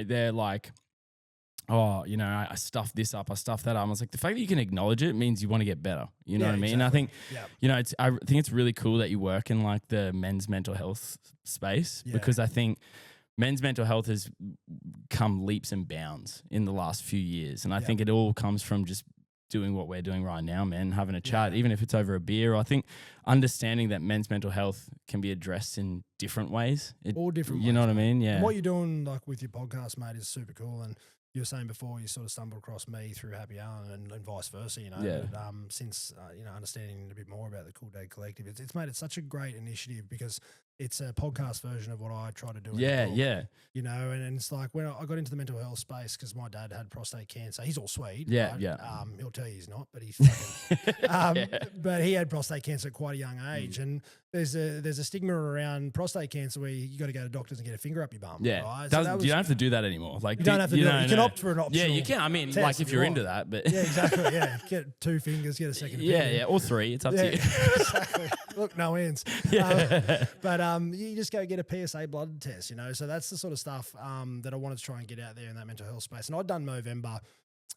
they're like, oh, you know, I stuffed this up, I stuffed that up. I was like, the fact that you can acknowledge it means you want to get better. You know what I mean? Exactly. I think, you know, I think it's really cool that you work in like the men's mental health space, because I think men's mental health has come leaps and bounds in the last few years. And I think it all comes from just doing what we're doing right now, man, having a chat, even if it's over a beer. I think understanding that men's mental health can be addressed in different ways. All different ways. You know what I mean? Yeah. And what you're doing like with your podcast, mate, is super cool. And you were saying before, you sort of stumbled across me through Happy Hour and vice versa, you know. Yeah. But, since, you know, understanding a bit more about the CoolDadCollective, it's made it such a great initiative, because it's a podcast version of what I try to do. You know, and it's like when I got into the mental health space, because my dad had prostate cancer. He's all sweet. Right? He'll tell you he's not, but he's fucking, but he had prostate cancer at quite a young age. And there's a stigma around prostate cancer where you got to go to doctors and get a finger up your bum. Yeah. Right? So you don't have to do that anymore. Like, you don't have to do it. You can opt for an option. Yeah, you can. I mean, like if you're into that, but yeah, exactly. Yeah. Get 2 fingers, get a second opinion. Yeah, or 3. It's up to you. Exactly. Look, no ends. But you just go get a PSA blood test, you know. So that's the sort of stuff that I wanted to try and get out there in that mental health space. And I'd done Movember.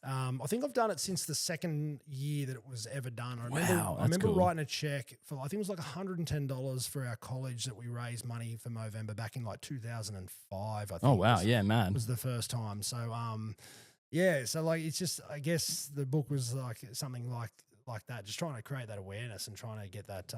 I think I've done it since the second year that it was ever done. I remember cool. writing a check for, I think it was like $110 for our college that we raised money for Movember back in like 2005. I think. Oh wow, yeah, man, was the first time. So yeah, so like it's just, I guess the book was like something like that, just trying to create that awareness and trying to get that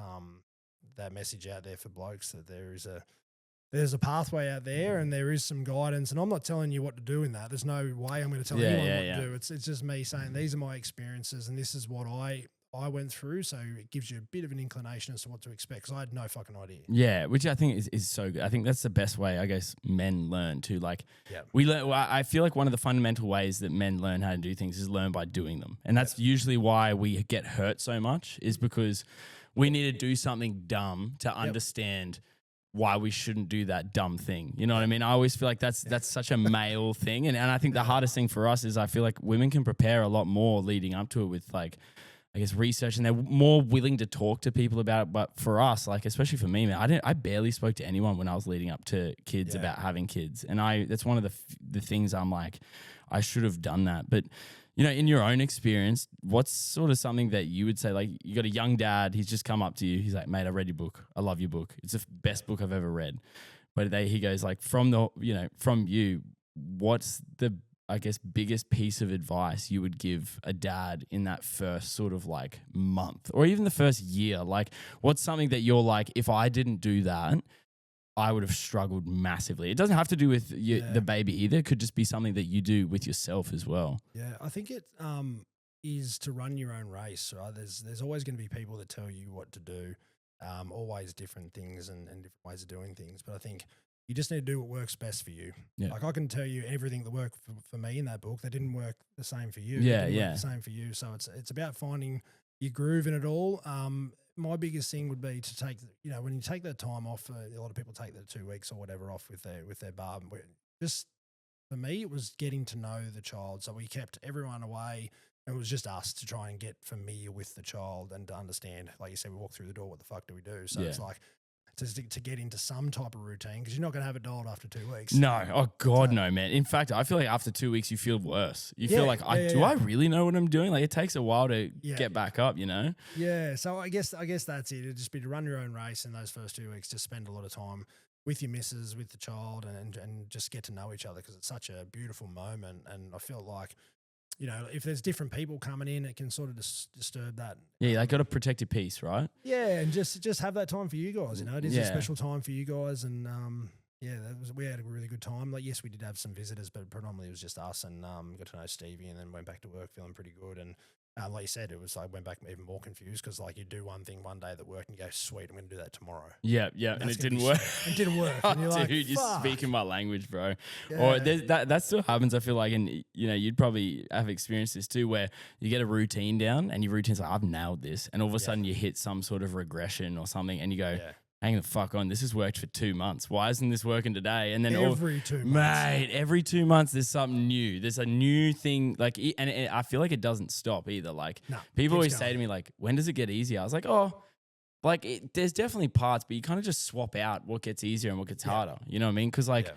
that message out there for blokes that there's a pathway out there and there is some guidance. And I'm not telling you what to do in that. There's no way I'm going to tell anyone what to do. It's just me saying these are my experiences and this is what I went through. So it gives you a bit of an inclination as to what to expect, because I had no fucking idea. Yeah, which I think is so good. I think that's the best way, I guess, men learn too. Like we learn. I feel like one of the fundamental ways that men learn how to do things is learn by doing them. And that's usually why we get hurt so much, is because we need to do something dumb to understand why we shouldn't do that dumb thing. You know what I mean? I always feel like that's such a male thing. And I think the hardest thing for us is I feel like women can prepare a lot more leading up to it with like, I guess, research, and they're more willing to talk to people about it. But for us, like, especially for me, man, I barely spoke to anyone when I was leading up to kids about having kids. And that's one of the things I'm like, I should have done that. But, you know, in your own experience, what's sort of something that you would say, like, you got a young dad, he's just come up to you, he's like, mate, I read your book. I love your book. It's the best book I've ever read. But he goes like, from you, what's the, I guess, biggest piece of advice you would give a dad in that first sort of like month or even the first year? Like, what's something that you're like, if I didn't do that, I would have struggled massively? It doesn't have to do with the baby either. It could just be something that you do with yourself as well. Yeah, I think it is to run your own race, right? There's always going to be people that tell you what to do, always different things and different ways of doing things. But I think you just need to do what works best for you. Yeah. Like I can tell you everything that worked for me in that book, that didn't work the same for you. Yeah, work the same for you. So it's about finding your groove in it all. My biggest thing would be to take, you know, when you take that time off, a lot of people take the 2 weeks or whatever off with their barb. Just for me, it was getting to know the child. So we kept everyone away. And it was just us to try and get familiar with the child and to understand, like you said, we walk through the door, what the fuck do we do? So it's like, to get into some type of routine, because you're not going to have it dialed after 2 weeks. No. Oh, God, no, man. In fact, I feel like after 2 weeks, you feel worse. You feel like, do I really know what I'm doing? Like, it takes a while to get back up, you know? Yeah. So I guess that's it. It'd just be to run your own race in those first 2 weeks, just spend a lot of time with your missus, with the child, and just get to know each other, because it's such a beautiful moment. And I feel like, you know, if there's different people coming in, it can sort of disturb that. Yeah, they got to protect your peace, right? Yeah, and just have that time for you guys. You know, it is a special time for you guys, and yeah, we had a really good time. Like, yes, we did have some visitors, but predominantly it was just us, and got to know Stevie, and then went back to work feeling pretty good. And like you said, it was like, went back even more confused, because like you do one thing one day that worked and you go, sweet, I'm going to do that tomorrow. Yeah, and it didn't work. It didn't work. And you're like, dude, you're speaking my language, bro. Yeah. Or that still happens, I feel like, and you know, you'd probably have experienced this too, where you get a routine down and your routine's like, I've nailed this. And all of a sudden you hit some sort of regression or something and you go, hang the fuck on, this has worked for 2 months. Why isn't this working today? And then every 2 months. Mate, every 2 months there's something new. There's a new thing, like, and I feel like it doesn't stop either. Like, people always say to me, like, when does it get easier? I was like, like, there's definitely parts, but you kind of just swap out what gets easier and what gets harder. You know what I mean? Because like,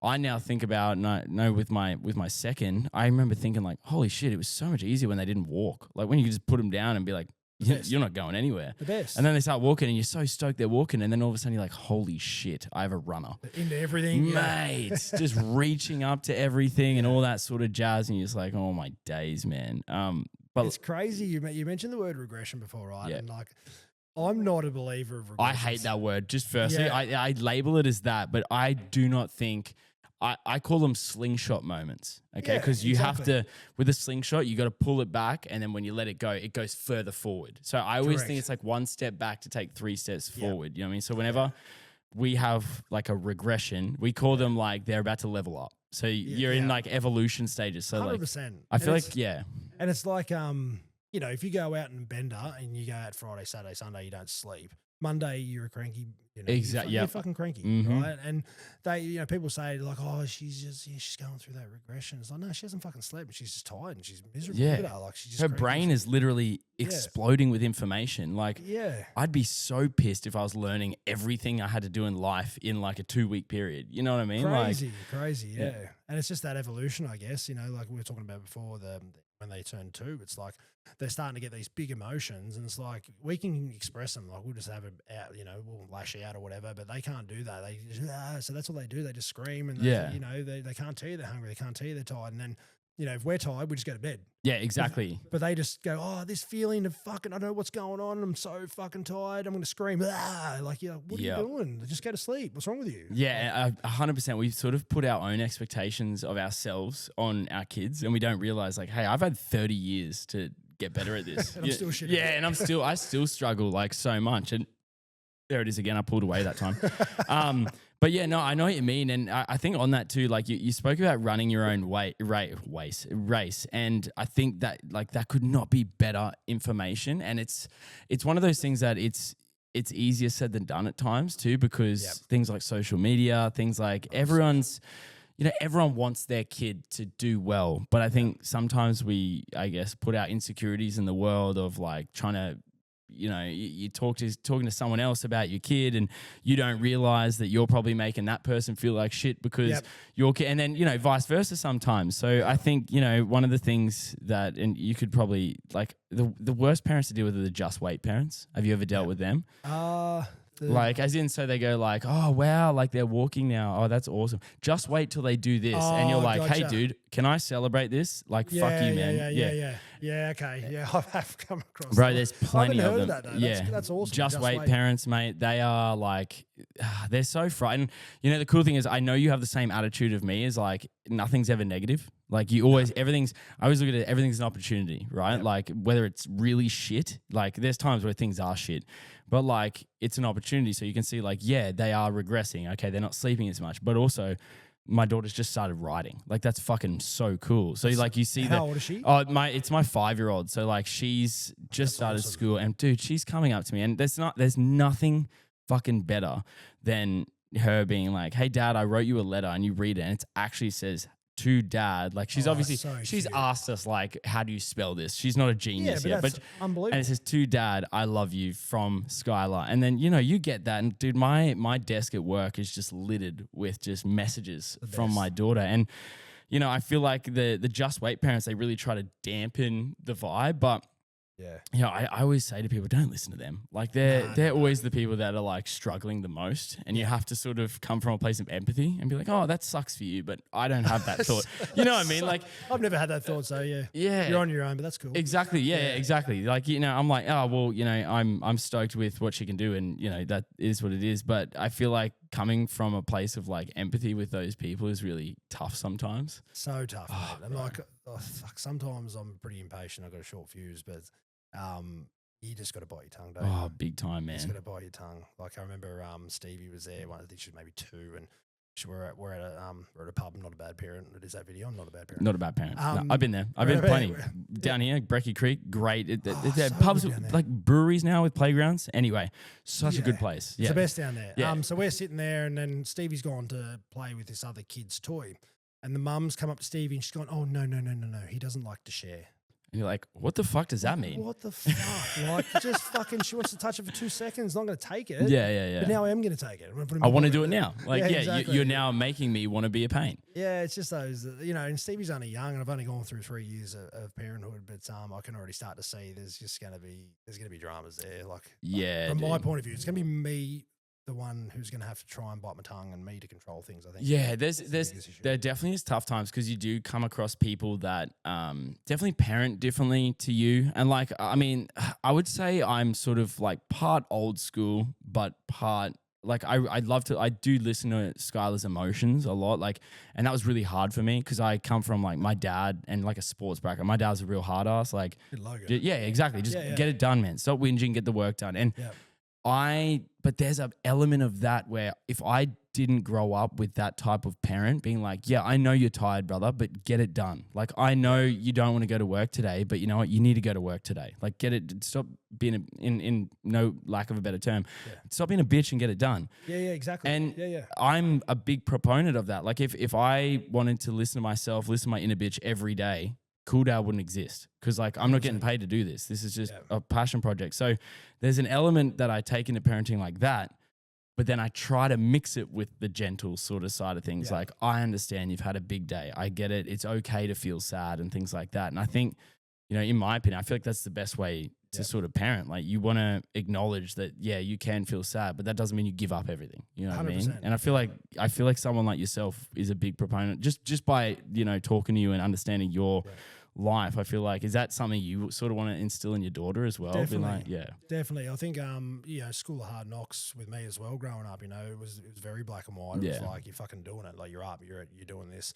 I now think about, with my second, I remember thinking like, holy shit, it was so much easier when they didn't walk. Like when you could just put them down and be like, you're not going anywhere. The best. And then they start walking and you're so stoked they're walking, and then all of a sudden you're like, holy shit, I have a runner. Into everything. Mate, just reaching up to everything and all that sort of jazz, and you're just like, oh my days, man. But it's crazy. You mentioned the word regression before, right? Yeah. And like, I'm not a believer of regression. I hate that word. Just firstly, I label it as that, but I do not think... I call them slingshot moments, okay? Because you have to, with a slingshot, you got to pull it back, and then when you let it goes further forward. So I always think it's like 1 step back to take 3 steps forward. You know what I mean? So whenever we have like a regression, we call them like they're about to level up. So you're in like evolution stages. So 100%. Like, I feel like, And it's like, you know, if you go out and bender and you go out Friday, Saturday, Sunday, you don't sleep. Monday, you're a cranky. You know, exactly. You're fucking cranky, right? And they, you know, people say like, "Oh, she's going through that regression." It's like, no, she hasn't fucking slept. She's just tired and she's miserable. Yeah, like she just her brain is literally exploding with information. Like, I'd be so pissed if I was learning everything I had to do in life in like a 2-week period. You know what I mean? Crazy, yeah. And it's just that evolution, I guess. You know, like we were talking about before, when they turn 2, it's like they're starting to get these big emotions, and it's like we can express them. Like we'll just have it out, you know, we'll lash out or whatever, but they can't do that. They just, so that's what they do. They just scream, and you know, they can't tell you they're hungry. They can't tell you they're tired. And then, you know, if we're tired, we just go to bed. Yeah, exactly. But they just go, oh, this feeling of fucking, I don't know what's going on. I'm so fucking tired. I'm going to scream. Like, you're like, what are you doing? Just go to sleep. What's wrong with you? Yeah, 100%. We've sort of put our own expectations of ourselves on our kids, and we don't realize like, hey, I've had 30 years to get better at this. And I'm still shitting. Yeah, and I still struggle like so much. And there it is again. I pulled away that time. But yeah, no, I know what you mean. And I think on that too, like you spoke about running your own race. And I think that like that could not be better information. And it's one of those things that it's easier said than done at times too, because things like social media, things like everyone wants their kid to do well. But I think sometimes we, I guess, put our insecurities in the world of like trying to, you know, you talking to someone else about your kid, and you don't realize that you're probably making that person feel like shit because your kid, and then, you know, vice versa sometimes. So I think, you know, one of the things that, and you could probably like the worst parents to deal with are the just wait parents. Have you ever dealt with them? Like, as in, so they go like, oh, wow, like they're walking now. Oh, that's awesome. Just wait till they do this. And you're like, hey, dude, can I celebrate this? Like, fuck you, man. Yeah, okay. Yeah, I have come across Bro, there's plenty of them. That, though. Yeah. That's awesome. Just wait parents, mate. They are like, they're so frightened. You know, the cool thing is I know you have the same attitude of me, is like nothing's ever negative. Like you always, I always look at it, everything's an opportunity, right? Like whether it's really shit, like there's times where things are shit, but like it's an opportunity. So you can see like, yeah, they are regressing. Okay, they're not sleeping as much, but also my daughter's just started riding. Like that's fucking so cool. So like you see that. How old is she? Oh, it's my 5-year-old. So like she's just started school, and dude, she's coming up to me, and there's nothing fucking better than her being like, hey dad, I wrote you a letter, and you read it and it actually says to dad. Like she's obviously, she's asked us like, how do you spell this? She's not a genius yet, but unbelievable. And it says to dad, I love you from Skylar. And then, you know, you get that. And dude, my desk at work is just littered with just messages from my daughter. And, you know, I feel like the just wait parents, they really try to dampen the vibe, but I always say to people, don't listen to them. Like they're always the people that are like struggling the most, and you have to sort of come from a place of empathy and be like, oh, that sucks for you, but I don't have that thought. You know what I mean? Like I've never had that thought, so you're on your own, but that's cool. Exactly, yeah, exactly. Like I'm like, oh well, I'm stoked with what she can do, and that is what it is. But I feel like coming from a place of like empathy with those people is really tough sometimes. So tough, mate. I'm like, fuck. Sometimes I'm pretty impatient. I've got a short fuse, but. You just got to bite your tongue, don't you? Oh, big time, man. You just got to bite your tongue. Like I remember, Stevie was there. I think she was maybe 2, and we're at a pub. I'm not a bad parent. It is that video. I'm not a bad parent. Not a bad parent. No, I've been there. I've been plenty down here, Brecky Creek. Great. They're pubs like breweries now with playgrounds. Anyway, such a good place. Yeah, it's the best down there. Yeah. So we're sitting there, and then Stevie's gone to play with this other kid's toy, and the mum's come up to Stevie, and she's gone, "Oh no, he doesn't like to share." And you're like, what the fuck does that mean? What the fuck? Like, just fucking, she wants to touch it for 2 seconds. Not going to take it. Yeah. But now I am going to take it. I want to do it now. Like, exactly. You're now making me want to be a pain. Yeah, it's just those, and Stevie's only young, and I've only gone through 3 years of parenthood, but I can already start to see there's going to be dramas there. Like, from my point of view, it's going to be me, the one who's going to have to try and bite my tongue, and me to control things, I think. Yeah, there definitely is tough times because you do come across people that definitely parent differently to you. And like, I mean, I would say I'm sort of like part old school, but part like I do listen to Skylar's emotions a lot. Like, and that was really hard for me because I come from like my dad and like a sports background. My dad's a real hard ass. Like, Logan. Yeah, exactly. Just get it done, man. Stop whinging, get the work done. And but there's an element of that where if I didn't grow up with that type of parent being like, yeah, I know you're tired, brother, but get it done. Like, I know you don't want to go to work today, but you know what? You need to go to work today. Like, get it, stop being in no lack of a better term. Stop being a bitch and get it done. Yeah, exactly. And I'm a big proponent of that. Like, if I wanted to listen to myself, listen to my inner bitch every day, CoolDad wouldn't exist because like I'm not getting paid to do this. This is just a passion project. So there's an element that I take into parenting like that, but then I try to mix it with the gentle sort of side of things. Like, I understand you've had a big day. I get it. It's okay to feel sad and things like that. And I think, in my opinion, I feel like that's the best way to sort of parent. Like, you want to acknowledge that, you can feel sad, but that doesn't mean you give up everything. You know what I mean? And I feel like someone like yourself is a big proponent just by, talking to you and understanding your life. I feel like, is that something you sort of want to instill in your daughter as well? Definitely. Definitely. I think, school of hard knocks with me as well growing up, it was very black and white. It was like, you're fucking doing it. Like, you're up, you're doing this.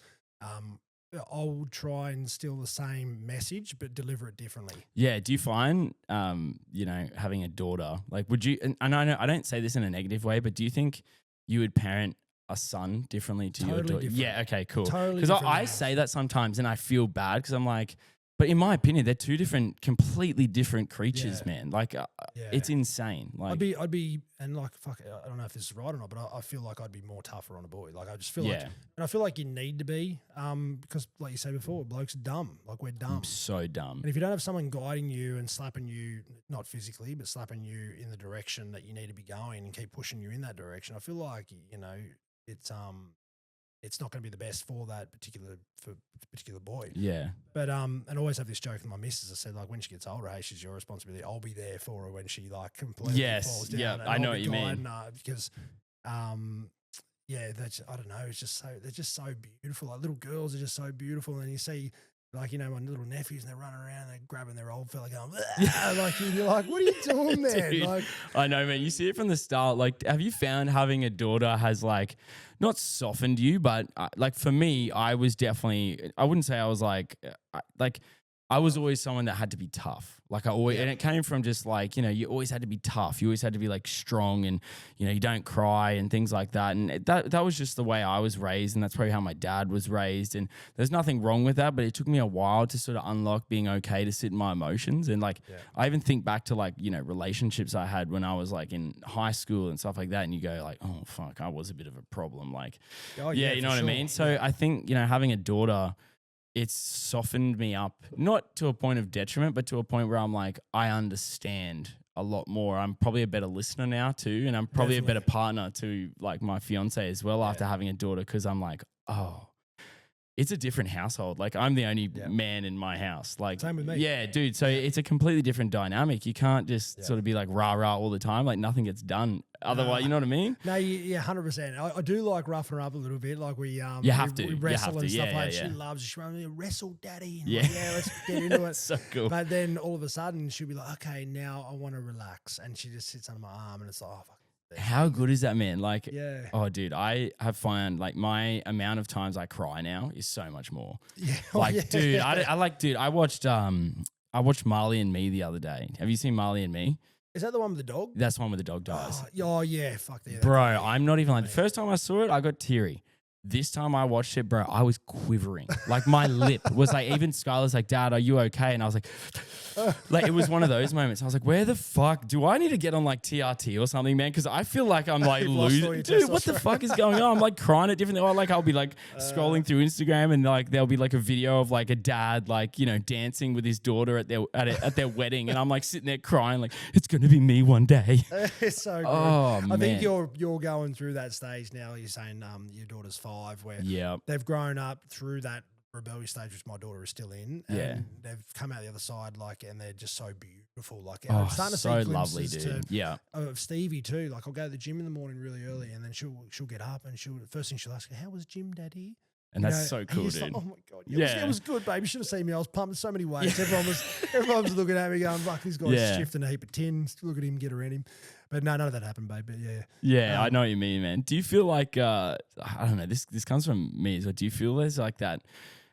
I'll try and instill the same message, but deliver it differently. Yeah. Do you find, having a daughter, like, would you, and I know I don't say this in a negative way, but do you think you would parent a son differently to your daughter? Different. Yeah, okay, cool. Totally. Because I say that sometimes and I feel bad because I'm like, but in my opinion, they're two completely different creatures, man. Like, it's insane. Like, I'd be, and like, fuck, I don't know if this is right or not, but I feel like I'd be more tougher on a boy. Like, I just feel like, and I feel like you need to be, because like you said before, blokes are dumb. Like, we're dumb. So dumb. And if you don't have someone guiding you and slapping you, not physically, but slapping you in the direction that you need to be going and keep pushing you in that direction, I feel like, it's not going to be the best for that particular boy. Yeah. But and I always have this joke with my missus. I said, like, when she gets older, hey, she's your responsibility. I'll be there for her when she like completely falls down. Yeah, I know what you mean. Because that's, I don't know. It's just they're just so beautiful. Like, little girls are just so beautiful, and you see. Like, my little nephews, and they're running around, they're grabbing their old fella going, like, you're like, what are you doing, man? Dude, like, I know, man. You see it from the start. Like, have you found having a daughter has like not softened you, but like for me, I was definitely, I wouldn't say I was like I was always someone that had to be tough. Like, I always, and it came from just like, you always had to be tough. You always had to be like strong and, you don't cry and things like that. And that was just the way I was raised. And that's probably how my dad was raised. And there's nothing wrong with that, but it took me a while to sort of unlock being okay to sit in my emotions. And like, I even think back to like, relationships I had when I was like in high school and stuff like that. And you go like, oh fuck, I was a bit of a problem. Like, you know what I mean? So I think, having a daughter, it's softened me up, not to a point of detriment, but to a point where I'm like, I understand a lot more. I'm probably a better listener now too. And I'm probably a better partner to like my fiance as well after having a daughter. Cause I'm like, oh, it's a different household. Like I'm the only man in my house. Like same with me. Yeah, dude. So it's a completely different dynamic. You can't just sort of be like rah rah all the time. Like nothing gets done. Otherwise, you know what I mean? No, yeah, 100%. I do like roughing her up a little bit. Like we you have to. we wrestle and stuff like. Yeah. She loves. She runs, wrestle, daddy. Yeah, like, let's get into it. So cool. But then all of a sudden she'll be like, okay, now I want to relax, and she just sits under my arm, and it's like, oh fuck. How good is that, man? Like, oh, dude, I have found like my amount of times I cry now is so much more. Yeah, like, dude, I watched Marley and Me the other day. Have you seen Marley and Me? Is that the one with the dog? That's the one with the dog dies. Oh yeah, fuck that. Bro, I'm not even like, the first time I saw it, I got teary. This time I watched it, bro, I was quivering. Like my lip was like, even Skylar's like, Dad, are you okay? And I was like it was one of those moments. I was like, where the fuck? Do I need to get on like TRT or something, man? Because I feel like I'm like losing. Dude, what the fuck is going on? I'm like crying at different things. Like I'll be like scrolling through Instagram and like there'll be like a video of like a dad like, you know, dancing with his daughter at their wedding. And I'm like sitting there crying like, it's going to be me one day. It's so good. Oh, man. I think you're going through that stage now. You're saying your daughter's 5 where they've grown up through that rebellious stage, which my daughter is still in, and they've come out the other side, like, and they're just so beautiful. Like, I'm starting to so see lovely, glimpses dude. of Stevie too. Like, I'll go to the gym in the morning really early, and then she'll get up and first thing she'll ask, "How was gym, Daddy?" And that's so cool, dude. Like, oh my god, it was good, babe. You should have seen me. I was pumping so many weights. Everyone was looking at me going, "Fuck, this guy's shifting a heap of tins." Look at him, get around him. But no, none of that happened, babe. But yeah, I know what you mean, man. Do you feel like I don't know? This comes from me. So do you feel there's like that?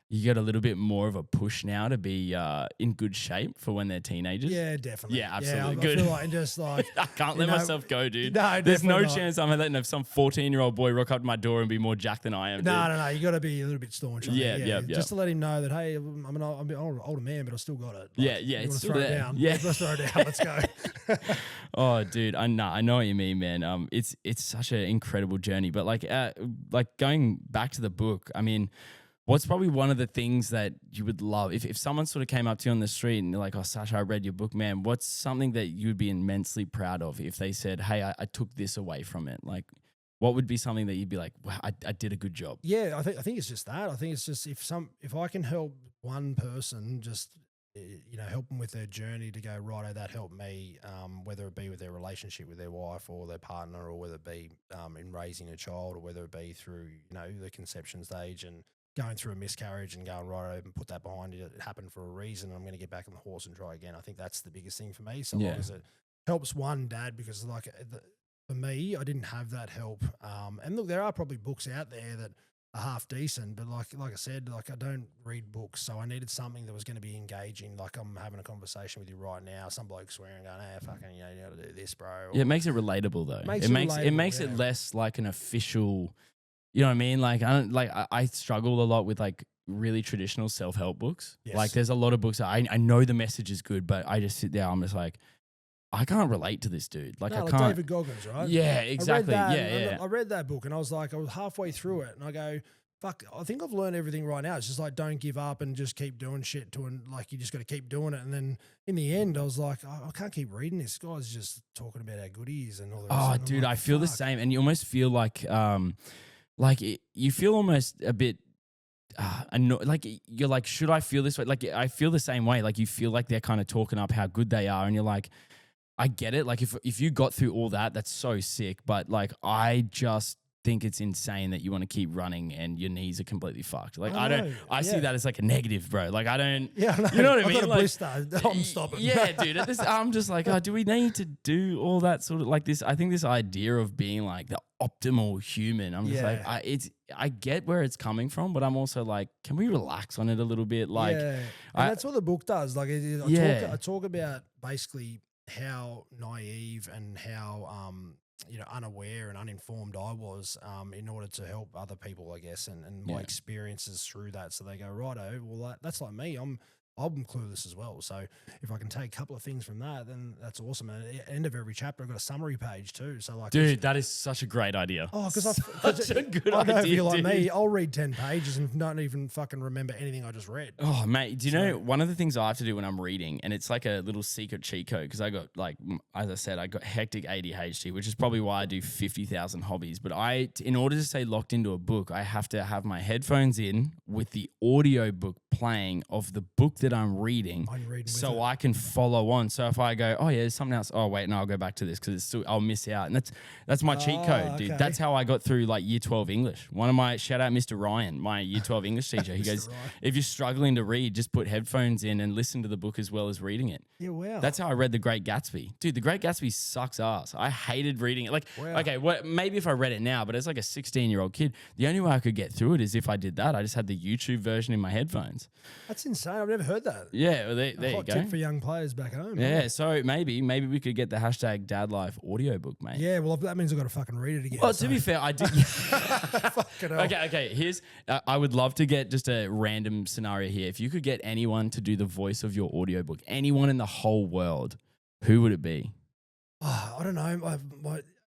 You get a little bit more of a push now to be in good shape for when they're teenagers. Yeah, definitely. Yeah, absolutely. I Good. feel like, and just like I can't let myself go, dude. No, there's no not. chance I'm letting some 14-year-old boy rock up to my door and be more jacked than I am. No. You got to be a little bit staunch. Yeah. Just to let him know that hey, I'm an older man, but I still got it. Like, yeah. It's still throw there. it down. Yeah, let's throw it down. Let's go. Oh, dude, I know what you mean, man. It's such an incredible journey. But like going back to the book, I mean, what's probably one of the things that you would love if someone sort of came up to you on the street and they're like, "Oh, Sasha, I read your book, man." What's something that you'd be immensely proud of if they said, "Hey, I took this away from it"? Like, what would be something that you'd be like, "Wow, I did a good job"? Yeah, I think it's just that. I think it's just if I can help one person, just help them with their journey to go, righto, that helped me, whether it be with their relationship with their wife or their partner, or whether it be in raising a child, or whether it be through the conception stage and going through a miscarriage and going, right, and put that behind you. It happened for a reason. I'm going to get back on the horse and try again. I think that's the biggest thing for me. So long as it helps one dad, because like for me, I didn't have that help. And look, there are probably books out there that are half decent, but like I said, like I don't read books. So I needed something that was going to be engaging. Like I'm having a conversation with you right now. Some bloke swearing, going, fucking, you got to do this, bro. Or, yeah, it makes it relatable though. It makes it less like an official. You know what I mean? Like I struggle a lot with like really traditional self-help books. Yes. Like there's a lot of books that I know the message is good, but I just sit there, I'm just like, I can't relate to this dude. Like I can't. David Goggins, right? Yeah, exactly. I read that book and I was halfway through it and I go, fuck, I think I've learned everything right now. It's just like, don't give up and just keep doing shit like you just got to keep doing it. And then in the end, I was like, I can't keep reading this. Guy's just talking about how good he is and all that. Oh, dude, I feel the same. And you almost feel like, you feel almost a bit, like you're like, should I feel this way? Like I feel the same way. Like you feel like they're kind of talking up how good they are, and you're like, I get it. Like if you got through all that, that's so sick. But like I just think it's insane that you want to keep running and your knees are completely fucked. Like I see that as like a negative, bro. Like I don't. Yeah, you know what I mean? Got a like, blister. I'm stopping. Yeah, dude. I'm just like, do we need to do all that sort of like this? I think this idea of being like the optimal human. I'm just like, I get where it's coming from, but I'm also like, can we relax on it a little bit? Like, and that's what the book does. Like, I talk about basically how naive and how unaware and uninformed I was in order to help other people, I guess, and my experiences through that. So they go, righto, well, that's like me. I'm I'm clueless as well. So if I can take a couple of things from that, then that's awesome. And at the end of every chapter, I've got a summary page too. So like, dude, that is such a great idea. Oh, because such a good I know idea. If you're like dude. me, I'll read 10 pages and not even fucking remember anything I just read. Oh, mate, do you know one of the things I have to do when I'm reading, and it's like a little secret cheat code because I got like, as I said, I got hectic ADHD, which is probably why I do 50,000 hobbies. But in order to stay locked into a book, I have to have my headphones in with the audio book playing of the book that I'm reading, so I can follow on. So if I go, oh yeah, there's something else. Oh wait, no, I'll go back to this because I'll miss out. And that's my cheat code, dude. Okay. That's how I got through like year 12 English. One of my shout out Mr. Ryan, my year 12 English teacher. He goes, Ryan. if you're struggling to read, just put headphones in and listen to the book as well as reading it. Yeah, wow. That's how I read The Great Gatsby. Dude, The Great Gatsby sucks ass. I hated reading it. Like, Wow. okay, maybe if I read it now, but as like a 16-year-old kid, the only way I could get through it is if I did that. I just had the YouTube version in my headphones. That's insane. I've never heard that. Yeah, well, there you Hot go. tip for young players back home. Yeah, Huh? so maybe we could get the hashtag Dad Life audiobook, mate. Yeah, well, that means I've got to fucking read it again. Well, to be fair, I did. Fucking hell. Okay. Here's. I would love to get just a random scenario here. If you could get anyone to do the voice of your audiobook, anyone in the whole world, who would it be? Oh, I don't know.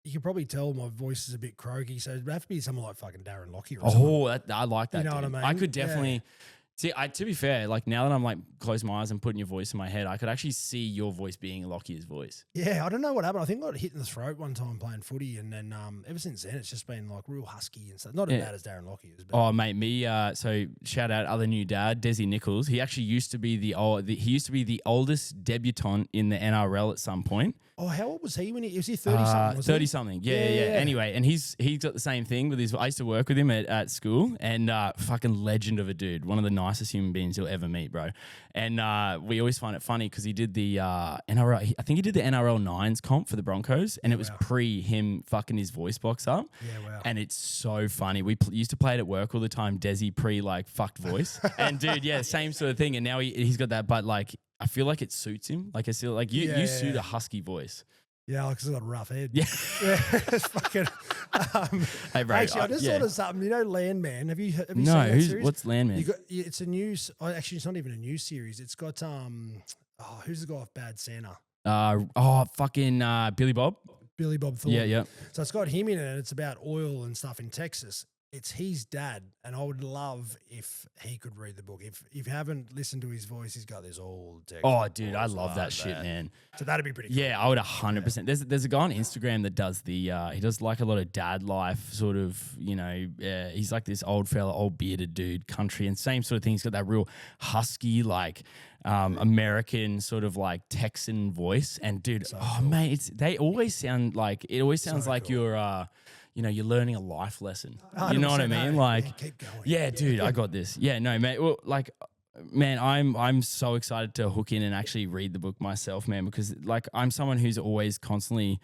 You can probably tell my voice is a bit croaky, so it'd have to be someone like fucking Darren Lockyer or something. Oh, I like that. You know dude. what I mean? I could Yeah. definitely. See, to be fair, like now that I'm like close my eyes and putting your voice in my head, I could actually see your voice being Lockyer's voice. Yeah, I don't know what happened. I think I got hit in the throat one time playing footy, and then ever since then it's just been like real husky and stuff. Not as bad as Darren Lockyer's. But Oh, mate, me. So shout out other new dad, Desi Nichols. He actually used to be he used to be the oldest debutant in the NRL at some point. Oh, how old was he when was he 30 something? 30 something. Yeah. Anyway, and he's got the same thing with his. I used to work with him at school, and fucking legend of a dude, one of the nicest human beings you'll ever meet, bro. And we always find it funny because he did the NRL. I think he did the NRL Nines comp for the Broncos, and it was pre him fucking his voice box up. Yeah, wow. And it's so funny. We used to play it at work all the time. Desi pre like fucked voice, and dude, yeah, same sort of thing. And now he's got that, but like. I feel like it suits him. Like I feel like you suit a husky voice. Yeah, because I've got a rough head. Yeah. It's fucking. Hey, bro. Actually, I just thought of something. You know, Landman. Have you seen No, that series? what's Landman? It's a new. Actually, it's not even a new series. It's got who's the guy off Bad Santa? Fucking Billy Bob. Billy Bob Thornton. Yeah. So it's got him in it, and it's about oil and stuff in Texas. It's his dad, and I would love if he could read the book. If you haven't listened to his voice, he's got this old Texas. Oh, dude, I voice love like that shit, man. So that'd be pretty cool. Yeah, I would 100%. There's a guy on Instagram that does he does like a lot of dad life sort of, he's like this old fella, old bearded dude, country, and same sort of thing. He's got that real husky, like American sort of like Texan voice. And dude, mate, it always sounds like you're you're learning a life lesson. You know what I mean? Like, keep going. Yeah, dude, I got this. Yeah, no, mate. Well, like, man, I'm so excited to hook in and actually read the book myself, man, because like I'm someone who's always constantly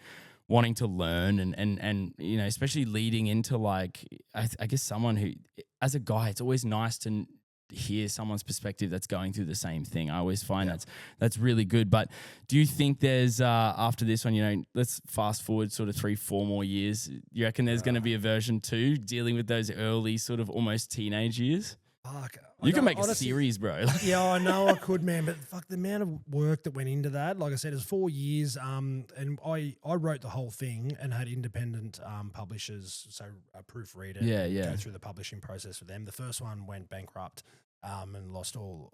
wanting to learn and especially leading into like I guess someone who, as a guy, it's always nice to hear someone's perspective that's going through the same thing. I always find that's really good. But do you think there's after this one, let's fast forward sort of 3-4 more years, you reckon there's going to be a version 2 dealing with those early sort of almost teenage years? Fuck. You can make a series, bro. Yeah, I know I could, man, but fuck the amount of work that went into that. Like I said, it was 4 years, and I wrote the whole thing and had independent publishers, so a proofreader, go through the publishing process with them. The first one went bankrupt. And lost all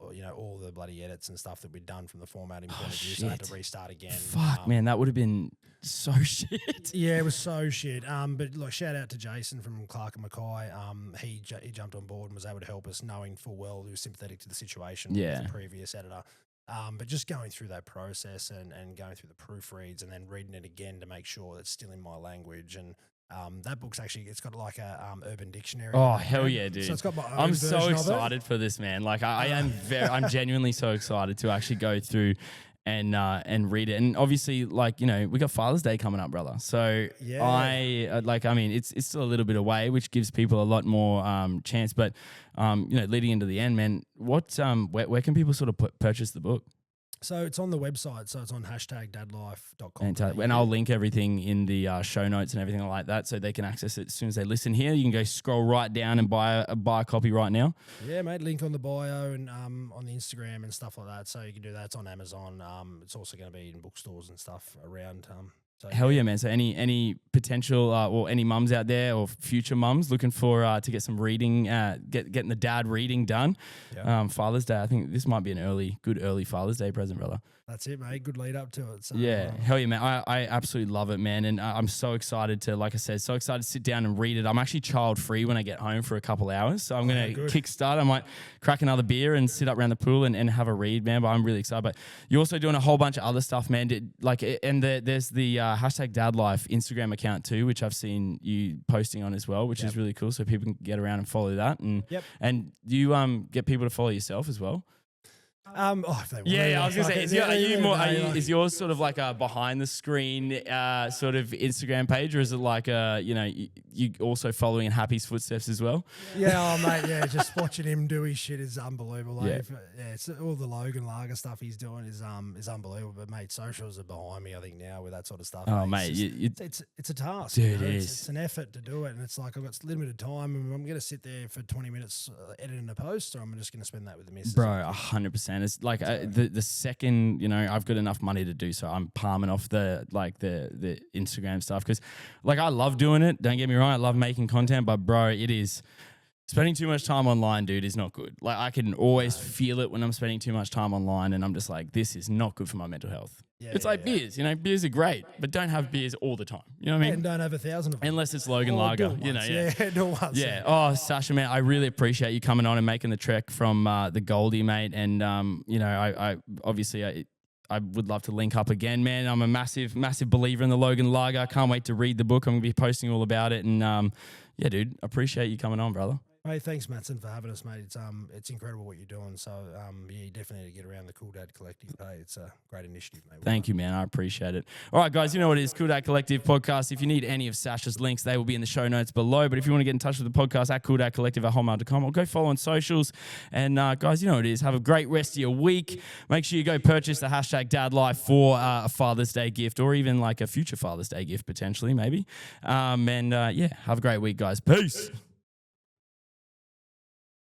the bloody edits and stuff that we'd done from the formatting point of view, so I had to restart again. Fuck, man, that would have been so shit. Yeah, it was so shit. But like, shout out to Jason from Clark and Mackay. He jumped on board and was able to help us, knowing full well he was sympathetic to the situation with the previous editor. But just going through that process and going through the proofreads and then reading it again to make sure it's still in my language. And that book's actually, it's got like a Urban Dictionary. Oh, hell yeah, dude. So it's got my own I'm so version excited for this, man. Like I'm genuinely so excited to actually go through and read it. And obviously, like, we got Father's Day coming up, brother. So it's still a little bit away, which gives people a lot more chance. But leading into the end, man, what where can people sort of purchase the book? So it's on the website. So it's on #dadlife.com. And I'll link everything in the show notes and everything like that, so they can access it as soon as they listen here. You can go scroll right down and buy a copy right now. Yeah, mate. Link on the bio and on the Instagram and stuff like that. So you can do that. It's on Amazon. It's also going to be in bookstores and stuff around. So Hell yeah, man. So any potential or any mums out there or future mums looking for to get some reading, getting the dad reading done. Yep. Father's Day. I think this might be an good early Father's Day present, brother. That's it, mate. Good lead up to it. So, yeah, hell yeah, man. I absolutely love it, man. And I'm so excited to, like I said, to sit down and read it. I'm actually child free when I get home for a couple hours. So I'm going to kickstart. I might crack another beer and sit up around the pool and have a read, man. But I'm really excited. But you're also doing a whole bunch of other stuff, man. There's the #DadLife Instagram account too, which I've seen you posting on as well, which is really cool. So people can get around and follow that. And you get people to follow yourself as well. If they want I was gonna say, is yours sort of like a behind the screen sort of Instagram page, or is it like you also following in Happy's footsteps as well? Yeah, mate. Yeah, just watching him do his shit is unbelievable. It's all the Logan Lager stuff he's doing is unbelievable. But mate, socials are behind me, I think, now with that sort of stuff. Oh, mate, it's a task. Dude, it's an effort to do it, and it's like I've got limited time, and I'm going to sit there for 20 minutes editing a post, or I'm just going to spend that with the missus. Bro, 100%. It's like the second I've got enough money to do so, I'm palming off the Instagram stuff, because like I love doing it. Don't get me wrong, I love making content, but bro, it is spending too much time online, dude, is not good. Like I can always feel it when I'm spending too much time online, and I'm just like, this is not good for my mental health. It's like beers, beers are great, but don't have beers all the time. You know what I mean? And don't have 1,000 of them. Unless it's Logan Lager, do it once. Yeah. Oh, Sasha, man, I really appreciate you coming on and making the trek from the Goldie, mate. And, I obviously I would love to link up again, man. I'm a massive, massive believer in the Logan Lager. I can't wait to read the book. I'm going to be posting all about it. And, dude, appreciate you coming on, brother. Hey, thanks, Matson, for having us, mate. It's incredible what you're doing. So, you definitely need to get around the CoolDadCollective page. It's a great initiative, mate. Thank you, man. I appreciate it. All right, guys, you know what it is, CoolDadCollective podcast. If you need any of Sasha's links, they will be in the show notes below. But if you want to get in touch with the podcast, at CoolDadCollective@hotmail.com, or go follow on socials. And, guys, you know what it is. Have a great rest of your week. Make sure you go purchase the #DadLife for a Father's Day gift, or even like a future Father's Day gift, potentially, maybe. Have a great week, guys. Peace.